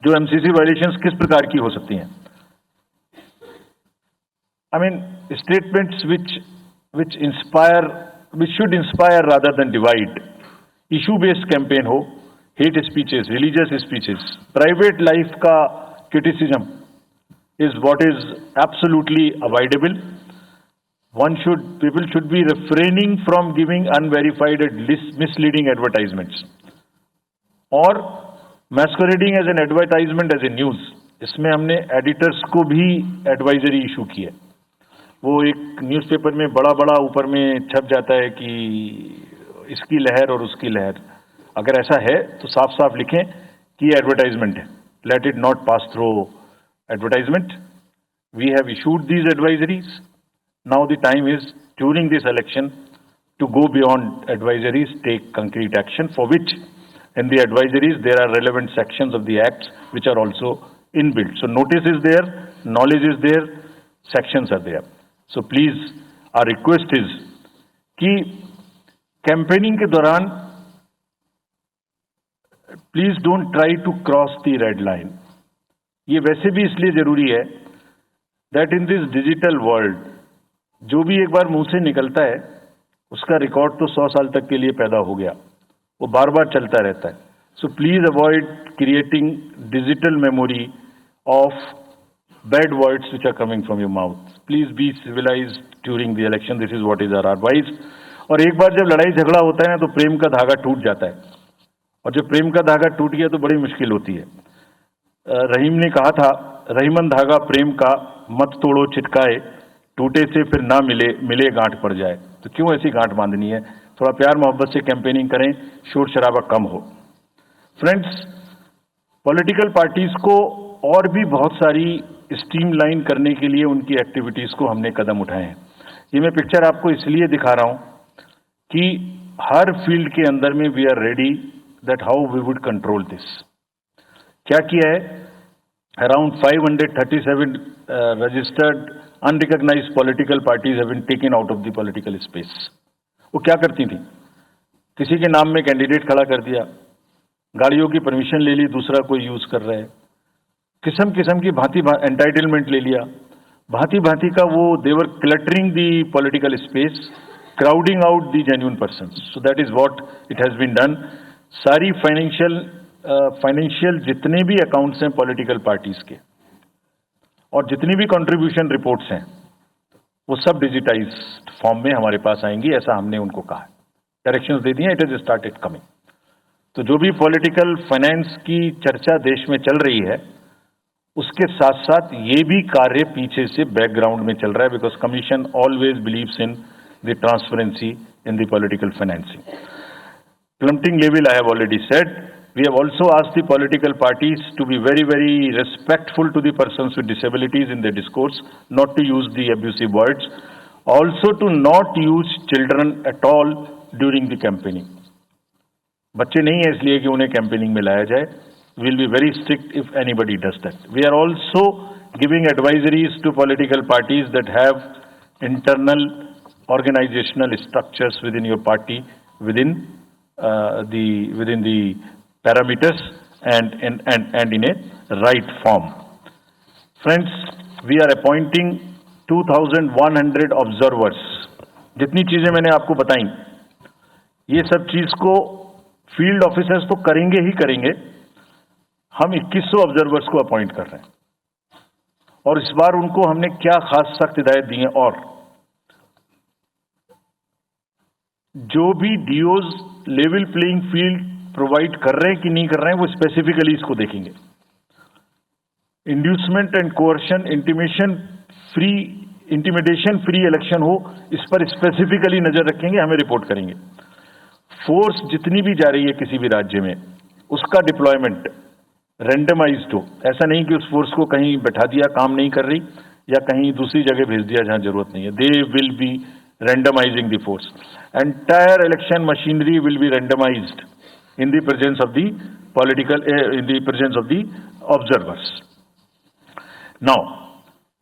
[SPEAKER 3] जो MCC violations किस प्रकार की हो सकती हैं। I mean statements which inspire, which should inspire rather than divide, issue based campaign हो, hate speeches, religious speeches, private life का criticism is what is absolutely avoidable. People should be refraining from giving unverified and misleading advertisements or masquerading as an advertisement as a news. इसमें हमने editors को भी advisory issue की है। वो एक newspaper में बड़ा बड़ा ऊपर में छप जाता है कि इसकी लहर और उसकी लहर। अगर ऐसा है तो साफ साफ लिखें कि ये एडवर्टाइजमेंट है। Let it not pass through advertisement. We have issued these advisories. Now the time is during this election to go beyond advisories, take concrete action, for which in the advisories there are relevant sections of the acts which are also inbuilt. So notice is there, knowledge is there, sections are there. So please, our request is कि campaigning के दौरान please don't try to cross the red line. ये वैसे भी इसलिए जरूरी है that in this digital world जो भी एक बार मुंह से निकलता है उसका रिकॉर्ड तो 100 साल तक के लिए पैदा हो गया, वो बार बार चलता रहता है. So please avoid creating digital memory of bad words which are coming from your mouth. Please be civilized during the election. This is what is our advice. और एक बार जब लड़ाई झगड़ा होता है ना तो प्रेम का धागा टूट जाता है, और जब प्रेम का धागा टूट गया तो बड़ी मुश्किल होती है. रहीम ने कहा था, रहीमन धागा प्रेम का मत तोड़ो चिटकाए, टूटे से फिर ना मिले, मिले गांठ पड़ जाए. तो क्यों ऐसी गांठ बांधनी है? थोड़ा प्यार मोहब्बत से कैंपेनिंग करें, शोर शराबा कम हो. फ्रेंड्स, पॉलिटिकल पार्टीज को और भी बहुत सारी स्ट्रीमलाइन करने के लिए उनकी एक्टिविटीज को हमने कदम उठाए हैं. ये मैं पिक्चर आपको इसलिए दिखा रहा हूं कि हर फील्ड के अंदर में we are ready that how we would control this. क्या किया है? Around 537 registered unrecognized political parties have been taken out of the political space. वो क्या करती थी? किसी के नाम में कैंडिडेट खड़ा कर दिया, गाड़ियों की परमिशन ले ली, दूसरा कोई यूज कर रहा है, किस्म किस्म की भांति एंटाइटलमेंट ले लिया, भांति भांति का. वो they were cluttering the political space, crowding out the genuine persons. So that is what it has been done. सारी फाइनेंशियल जितने भी अकाउंट्स हैं पॉलिटिकल पार्टीज के और जितनी भी कंट्रीब्यूशन रिपोर्ट्स हैं वो सब डिजिटाइज्ड फॉर्म में हमारे पास आएंगी, ऐसा हमने उनको कहा. डायरेक्शंस दे दिए, इट इज स्टार्टेड कमिंग. तो जो भी पॉलिटिकल फाइनेंस की चर्चा देश में चल रही है उसके साथ साथ ये भी कार्य पीछे से बैकग्राउंड में चल रहा है, because commission always believes in the transparency in the political financing. Plummeting level, I have already said. We have also asked the political parties to be very, very respectful to the persons with disabilities in their discourse, not to use the abusive words, also to not use children at all during the campaigning. बच्चे नहीं है इसलिए कि उन्हें campaigning में लाया जाए. We'll be very strict if anybody does that. We are also giving advisories to political parties that have internal organizational structures within your party, within the parameters and in a right form. Friends, we are appointing 2,100 observers. जितनी चीजें मैंने आपको बताई, ये सब चीज को field officers तो करेंगे ही करेंगे. हम 2100 ऑब्जर्वर्स को अपॉइंट कर रहे हैं और इस बार उनको हमने क्या खास सख्त हिदायत दी है, और जो भी डीओज लेवल प्लेइंग फील्ड प्रोवाइड कर रहे हैं कि नहीं कर रहे हैं वो स्पेसिफिकली इसको देखेंगे. Inducement and coercion, intimidation free election हो, इस पर स्पेसिफिकली नजर रखेंगे, हमें रिपोर्ट करेंगे. फोर्स जितनी भी जा रही है किसी भी राज्य में, उसका डिप्लॉयमेंट रैंडमाइज्ड हो. ऐसा नहीं कि उस फोर्स को कहीं बैठा दिया, काम नहीं कर रही, या कहीं दूसरी जगह भेज दिया जहां जरूरत नहीं है. They will be randomizing the force. Entire election machinery will be randomized in the presence of the observers. Now,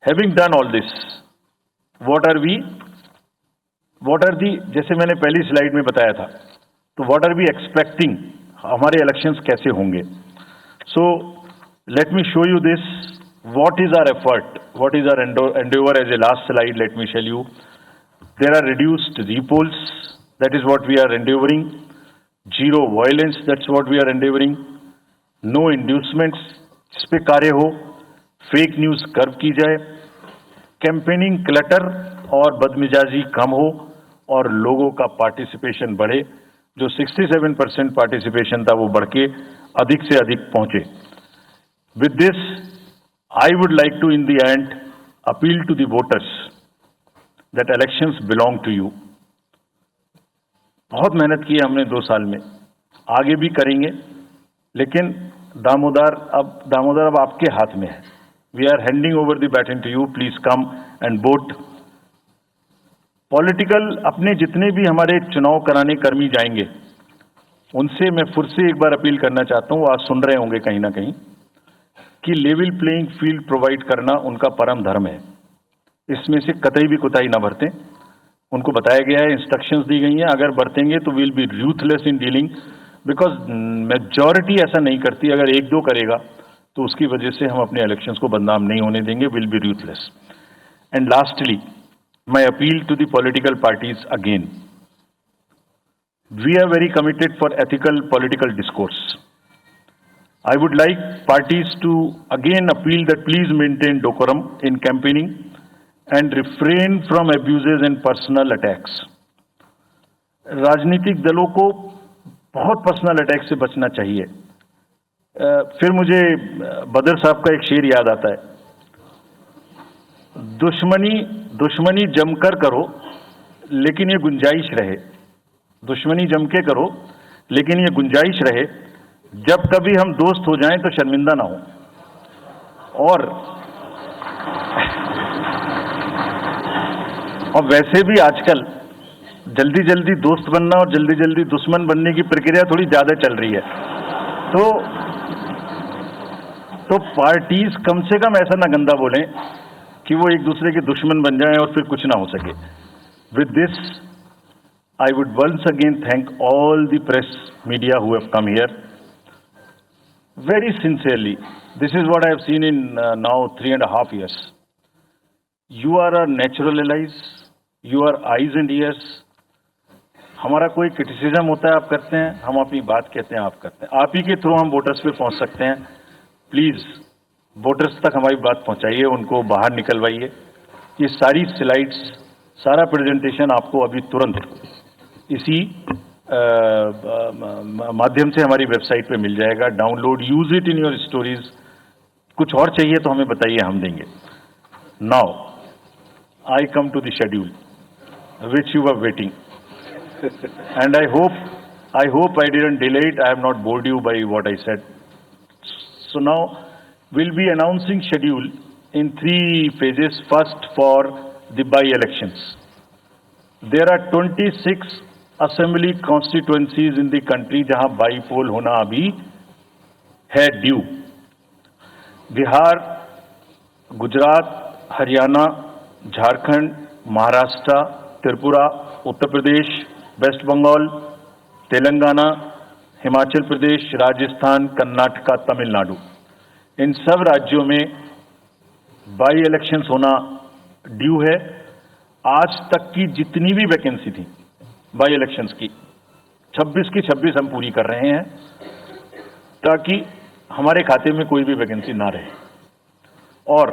[SPEAKER 3] having done all this, what are the, जैसे मैंने पहली स्लाइड में बताया था, तो what are we expecting, हमारे elections कैसे होंगे. So, let me show you this, what is our effort, what is our endeavor. As a last slide, let me tell you, there are reduced repolls, that is what we are endeavoring. Zero violence, that's what we are endeavoring. No inducements, इस पे कार्य हो. Fake news curve की जाए. Campaigning clutter और बदमिजाजी कम हो और लोगों का पार्टिसिपेशन बढ़े. जो 67% पार्टिसिपेशन था वो बढ़ के अधिक से अधिक पहुंचे. With this I would like to in the end appeal to the voters that elections belong to you. बहुत मेहनत की है हमने 2 साल में, आगे भी करेंगे, लेकिन दामोदर अब आपके हाथ में है. We are handing over the baton to you. Please come and vote. Political अपने जितने भी हमारे चुनाव कराने कर्मी जाएंगे, उनसे मैं फिर से एक बार अपील करना चाहता हूं, आज सुन रहे होंगे कहीं ना कहीं, कि लेवल प्लेइंग फील्ड प्रोवाइड करना उनका परम धर्म है. इसमें से कतई भी कोताही ना बरतें. उनको बताया गया है, इंस्ट्रक्शंस दी गई हैं, अगर बरतेंगे तो will be ruthless in dealing, because majority ऐसा नहीं करती. अगर 1-2 करेगा तो उसकी वजह से हम अपने इलेक्शंस को बदनाम नहीं होने देंगे. Will be ruthless. And lastly, my appeal to the political parties again. We are very committed for ethical political discourse. I would like parties to again appeal that please maintain decorum in campaigning and refrain from abuses and personal attacks. राजनीतिक दलों को बहुत personal attack से बचना चाहिए. फिर मुझे बदर साहब का एक शेर याद आता है, दुश्मनी जमकर करो लेकिन ये गुंजाइश रहे. दुश्मनी जम के करो लेकिन ये गुंजाइश रहे, जब कभी हम दोस्त हो जाएं तो शर्मिंदा ना हो. और वैसे भी आजकल जल्दी जल्दी दोस्त बनना और जल्दी जल्दी दुश्मन बनने की प्रक्रिया थोड़ी ज्यादा चल रही है. तो पार्टीज कम से कम ऐसा ना गंदा बोलें कि वो एक दूसरे के दुश्मन बन जाएं और फिर कुछ ना हो सके. With this I would once again thank all the press media who have come here. Very sincerely, this is what I have seen in now 3.5 years. You are our natural allies, you are eyes and ears. हमारा कोई criticism होता है आप करते हैं, हम अपनी बात कहते हैं आप करते हैं. आप ही के थ्रू हम वोटर्स पे पहुंच सकते हैं. प्लीज वोटर्स तक हमारी बात पहुंचाइए, उनको बाहर निकलवाइए. ये सारी स्लाइड्स, सारा प्रेजेंटेशन आपको अभी तुरंत इसी माध्यम से हमारी वेबसाइट पे मिल जाएगा. Download, use it in your stories. कुछ और चाहिए तो हमें बताइए, हम देंगे। Now I come to the schedule which you were waiting, and I hope I didn't delay it. I have not bored you by what I said. So now we'll be announcing schedule in 3 phases. First, for the by-elections. There are 26 assembly constituencies in the country जहां by-poll होना अभी है due. Bihar, Gujarat, Haryana, Jharkhand, Maharashtra, Tripura, Uttar Pradesh, waste Bengal, Telangana, Himachal Pradesh, Rajasthan, Karnataka, Tamil Nadu, इन सब राज्यों में by elections होना due है। आज तक की जितनी भी वैकेंसी थी बाई इलेक्शंस की 26 की 26 हम पूरी कर रहे हैं, ताकि हमारे खाते में कोई भी वैकेंसी ना रहे। और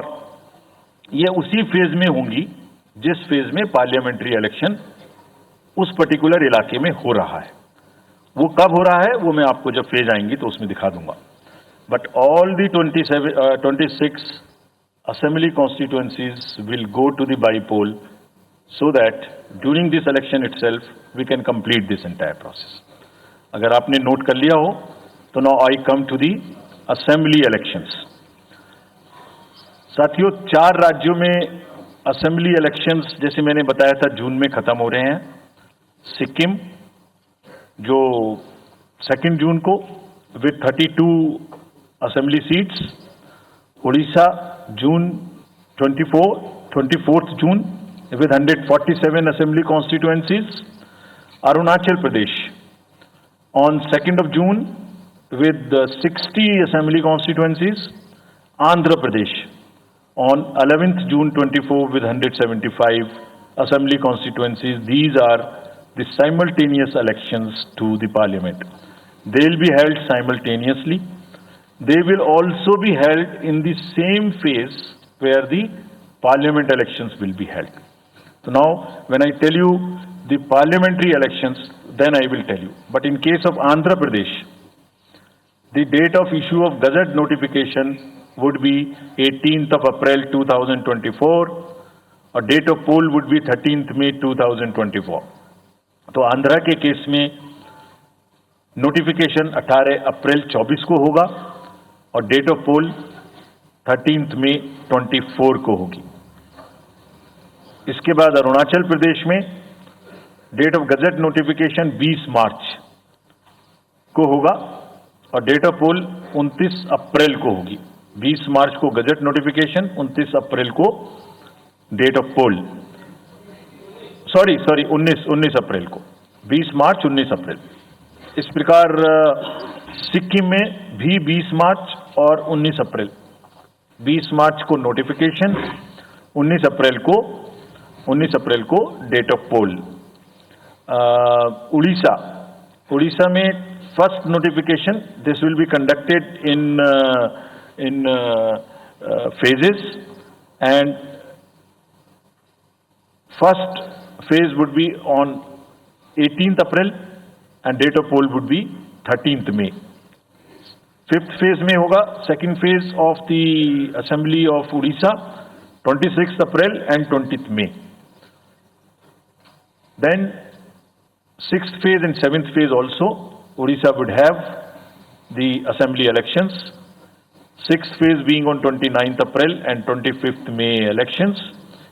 [SPEAKER 3] ये उसी फेज में होंगी जिस फेज में पार्लियामेंट्री इलेक्शन उस पर्टिकुलर इलाके में हो रहा है। वो कब हो रहा है वो मैं आपको जब फेज आएंगी तो उसमें दिखा दूंगा। But all the 26 assembly constituencies will go to the by-poll so that during this election itself we can complete this entire process. अगर आपने नोट कर लिया हो तो now I come to the assembly elections. साथियों, 4 राज्यों में असेंबली इलेक्शंस जैसे मैंने बताया था जून में खत्म हो रहे हैं। सिक्किम जो 2 जून को with 32 assembly seats, Orissa June 24 June with 147 assembly constituencies, Arunachal Pradesh on 2nd of June with 60 assembly constituencies, Andhra Pradesh on 11th June 24 with 175 assembly constituencies. These are the simultaneous elections to the parliament. They will be held simultaneously. They will also be held in the same phase where the parliament elections will be held. So now, when I tell you the parliamentary elections, then I will tell you. But in case of Andhra Pradesh, the date of issue of Gazette notification would be 18th of April 2024, और date of poll would be 13th May 2024. तो आंध्रा के case में notification 18 अप्रैल 24 को होगा और date of pole 13th May 24 को होगी। इसके बाद अरुणाचल प्रदेश में डेट ऑफ गजट नोटिफिकेशन 20 मार्च को होगा और डेट ऑफ पोल 29 अप्रैल को होगी। 20 मार्च को गजट नोटिफिकेशन, 29 अप्रैल को डेट ऑफ पोल, सॉरी 19 अप्रैल को, 20 मार्च 19 अप्रैल। इस प्रकार सिक्किम में भी 20 मार्च और 19 अप्रैल, 20 मार्च को नोटिफिकेशन, 19 अप्रैल को डेट ऑफ पोल। उड़ीसा में first notification, this will be conducted in phases, and first phase would be on 18th April and date of poll would be 13th May. 5th phase में होगा second phase of the assembly of Odisha 26th April and 20th May. Then 6th phase and 7th phase also Odisha would have the assembly elections. 6th phase being on 29th April and 25th May elections.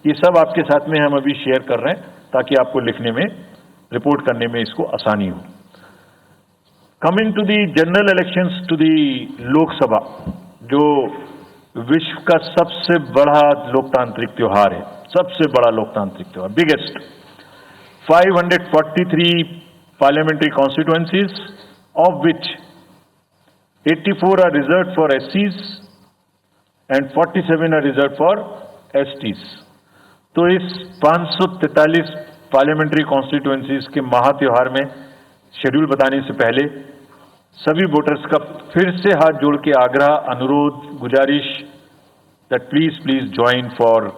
[SPEAKER 3] ये सब आपके साथ में हम अभी share कर रहे हैं ताकि आपको लिखने में, रिपोर्ट करने में इसको आसानी हो। Coming to the general elections to the Lok Sabha, जो विश्व का सबसे बड़ा लोकतांत्रिक त्योहार है, सबसे बड़ा लोकतांत्रिक त्योहार, biggest, 543 parliamentary constituencies of which 84 are reserved for SCs and 47 are reserved for STs. तो इस 543 पार्लियामेंट्री कॉन्स्टिट्यूएंसीज के महात्योहार में शेड्यूल बताने से पहले सभी वोटर्स का फिर से हाथ जोड़ के आग्रह, अनुरोध, गुजारिश that please join for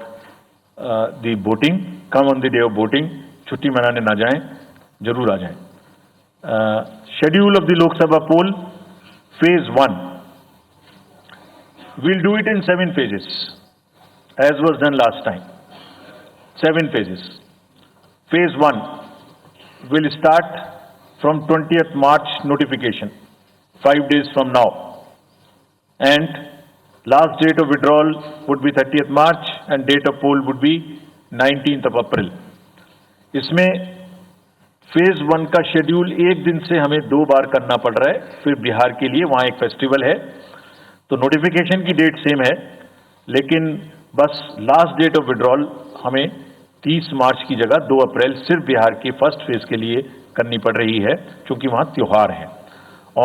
[SPEAKER 3] the voting, come on the day of voting, छुट्टी मनाने ना जाएं, जरूर आ जाएं। Schedule of the Lok Sabha poll, Phase 1, we'll do it in 7 phases, as was done last time. 7 phases. Phase 1 will start from 20th March notification, 5 days from now. And last date of withdrawal would be 30th March and date of poll would be 19th of April. इसमें phase 1 का schedule एक दिन से हमें 2 बार करना पड़ रहा है, फिर बिहार के लिए वहाँ एक फेस्टिवल है, तो नोटिफिकेशन की डेट सेम है, लेकिन बस लास्ट डेट ऑफ विड्रॉल हमें 30 मार्च की जगह 2 अप्रैल सिर्फ बिहार के फर्स्ट फेज के लिए करनी पड़ रही है, क्योंकि वहाँ त्योहार है।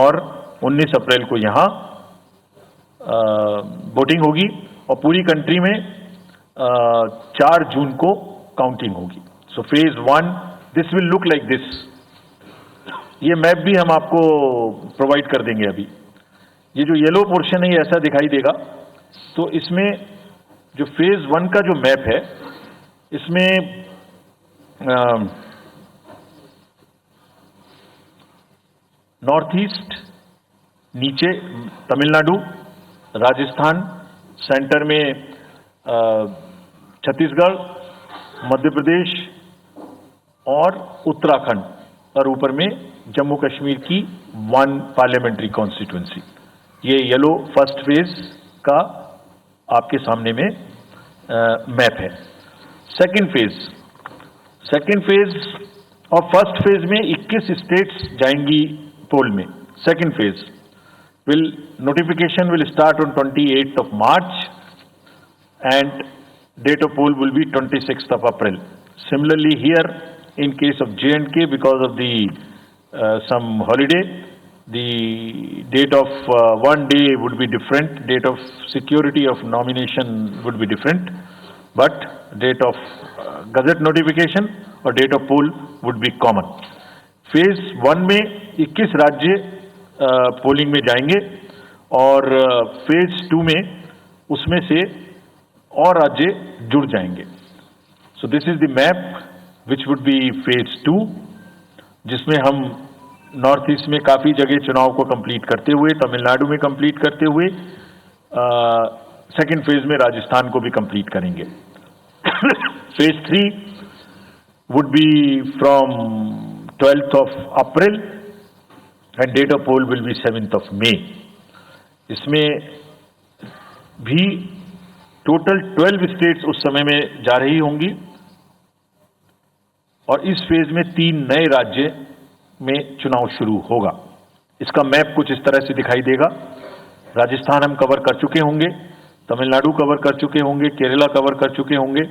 [SPEAKER 3] और 19 अप्रैल को यहाँ वोटिंग होगी और पूरी कंट्री में 4 जून को काउंटिंग होगी। So phase 1 this will look like this. ये मैप भी हम आपको प्रोवाइड कर देंगे। अभी ये जो येलो पोर्शन है ये ऐसा दिखाई देगा। तो इसमें जो फेज 1 का जो मैप है, इसमें नॉर्थ ईस्ट, नीचे तमिलनाडु, राजस्थान, सेंटर में छत्तीसगढ़, मध्य प्रदेश और उत्तराखंड, और ऊपर में जम्मू कश्मीर की 1 पार्लियामेंट्री कॉन्स्टिट्यूंसी। ये येलो फर्स्ट फेज का आपके सामने में मैप है। सेकंड फेज और फर्स्ट फेज में 21 स्टेट्स जाएंगी पोल में। Second phase notification will start on 28th of March and date of poll will be 26th of April. Similarly here in case of J&K, because of the some holiday, the date of one day would be different, date of security of nomination would be different, but date of gazette notification और date of poll would be common. Phase 1 में 21 राज्य polling में जाएंगे और phase 2 में उसमें से और राज्य जुड़ जाएंगे। सो this is the map which would be phase 2, जिसमें हम नॉर्थ ईस्ट में काफ़ी जगह चुनाव को कंप्लीट करते हुए, तमिलनाडु में कंप्लीट करते हुए, सेकेंड फेज में राजस्थान को भी कंप्लीट करेंगे। Phase 3 would be from 12th of April and date of poll will be 7th of May. इसमें भी टोटल 12 स्टेट्स उस समय में जा रही होंगी और इस फेज में 3 नए राज्य में चुनाव शुरू होगा। इसका मैप कुछ इस तरह से दिखाई देगा। राजस्थान हम कवर कर चुके होंगे, तमिलनाडु कवर कर चुके होंगे, केरला कवर कर चुके होंगे,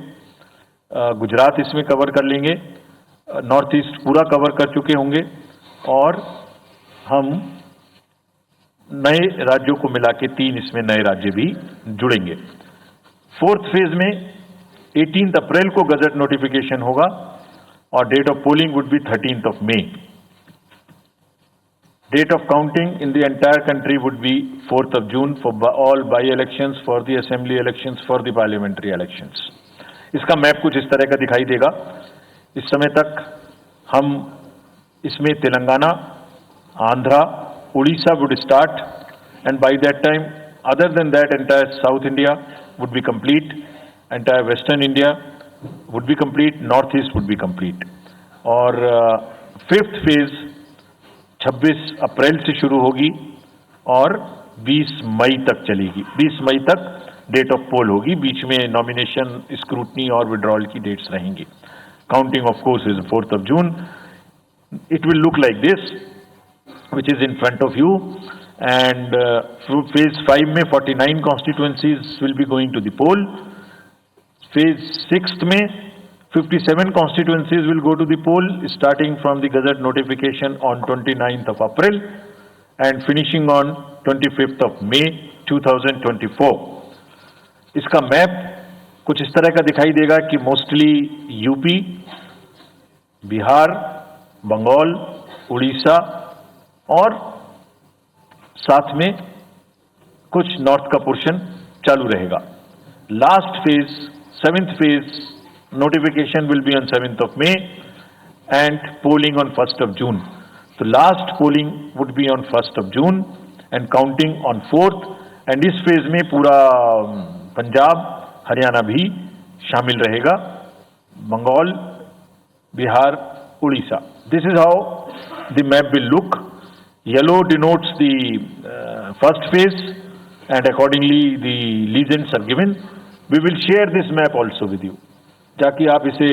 [SPEAKER 3] गुजरात इसमें कवर कर लेंगे, नॉर्थ ईस्ट पूरा कवर कर चुके होंगे और हम नए राज्यों को मिला के 3 इसमें नए राज्य भी जुड़ेंगे। फोर्थ फेज में 18 अप्रैल को गजट नोटिफिकेशन होगा और date of polling would be 13th of May. Date of counting in the entire country would be 4th of June for all by-elections, for the assembly elections, for the parliamentary elections. इसका map कुछ इस तरह का दिखाई देगा। इस समय तक हम इसमें Telangana, Andhra, Orissa would start, and by that time, other than that, entire South India would be complete, entire Western India would be complete, North East would be complete. और फिफ्थ फेज 26 अप्रैल से शुरू होगी और 20 मई तक चलेगी। 20 मई तक डेट ऑफ पोल होगी, बीच में नॉमिनेशन, स्क्रूटनी और विड्रॉल की डेट्स रहेंगी। Counting of course is 4th of June. It will look like this, which is in front of you, and phase 5 में 49 constituencies will be going to the poll. Phase 6 में 57 constituencies will go to the poll, starting from the gazette notification on 29th of April and finishing on 25th of May 2024. इसका map कुछ इस तरह का दिखाई देगा कि मोस्टली यूपी, बिहार, बंगाल, उड़ीसा और साथ में कुछ नॉर्थ का पोर्शन चालू रहेगा। Last phase 7th phase notification will be on 7th of May and polling on 1st of June. So last polling would be on 1st of June and counting on 4th and इस phase में पूरा पंजाब, हरियाणा भी शामिल रहेगा, Bengal, Bihar, Orissa. This is how the map will look. Yellow denotes the first phase and accordingly the legends are given. We will share this map also with you, ताकि आप इसे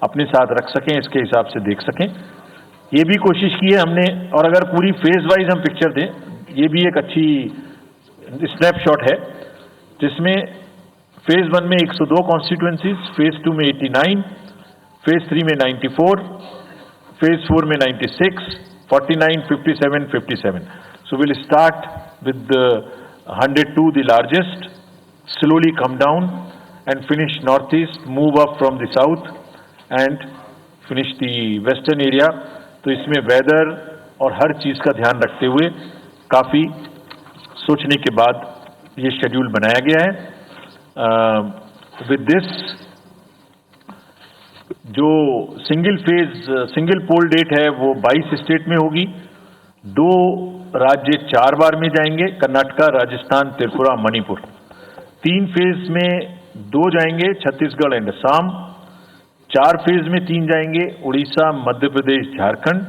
[SPEAKER 3] अपने साथ रख सकें, इसके हिसाब से देख सकें. ये भी कोशिश की है हमने, और अगर पूरी फेज वाइज हम पिक्चर दें, ये भी एक अच्छी स्नैपशॉट है, जिसमें फेज 1 में 102 कॉन्स्टिट्यूएंसीज, फेज 2 में 89, फेज 3 में 94, फेज 4 में 96, 49, 57, 57. So we'll start with the 102, the largest, slowly come down and finish northeast, move up from the south and finish the western area. तो इसमें वेदर और हर चीज़ का ध्यान रखते हुए काफ़ी सोचने के बाद ये शेड्यूल बनाया गया है. विद दिस, जो सिंगल पोल डेट है वो 22 स्टेट में होगी. 2 राज्य 4 बार में जाएंगे, कर्नाटका, राजस्थान, त्रिपुरा, मणिपुर. 3 फेज में 2 जाएंगे, छत्तीसगढ़ एंड असम. 4 फेज में 3 जाएंगे, उड़ीसा, मध्य प्रदेश, झारखंड.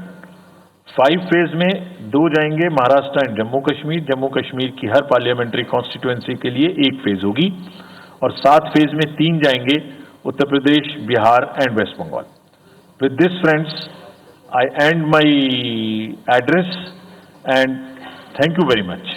[SPEAKER 3] 5 फेज में 2 जाएंगे, महाराष्ट्र एंड जम्मू कश्मीर. जम्मू कश्मीर की हर पार्लियामेंट्री कॉन्स्टिट्यूएंसी के लिए 1 फेज होगी. और 7 फेज में 3 जाएंगे, Uttar Pradesh, Bihar and West Bengal. With this friends, I end my address and thank you very much.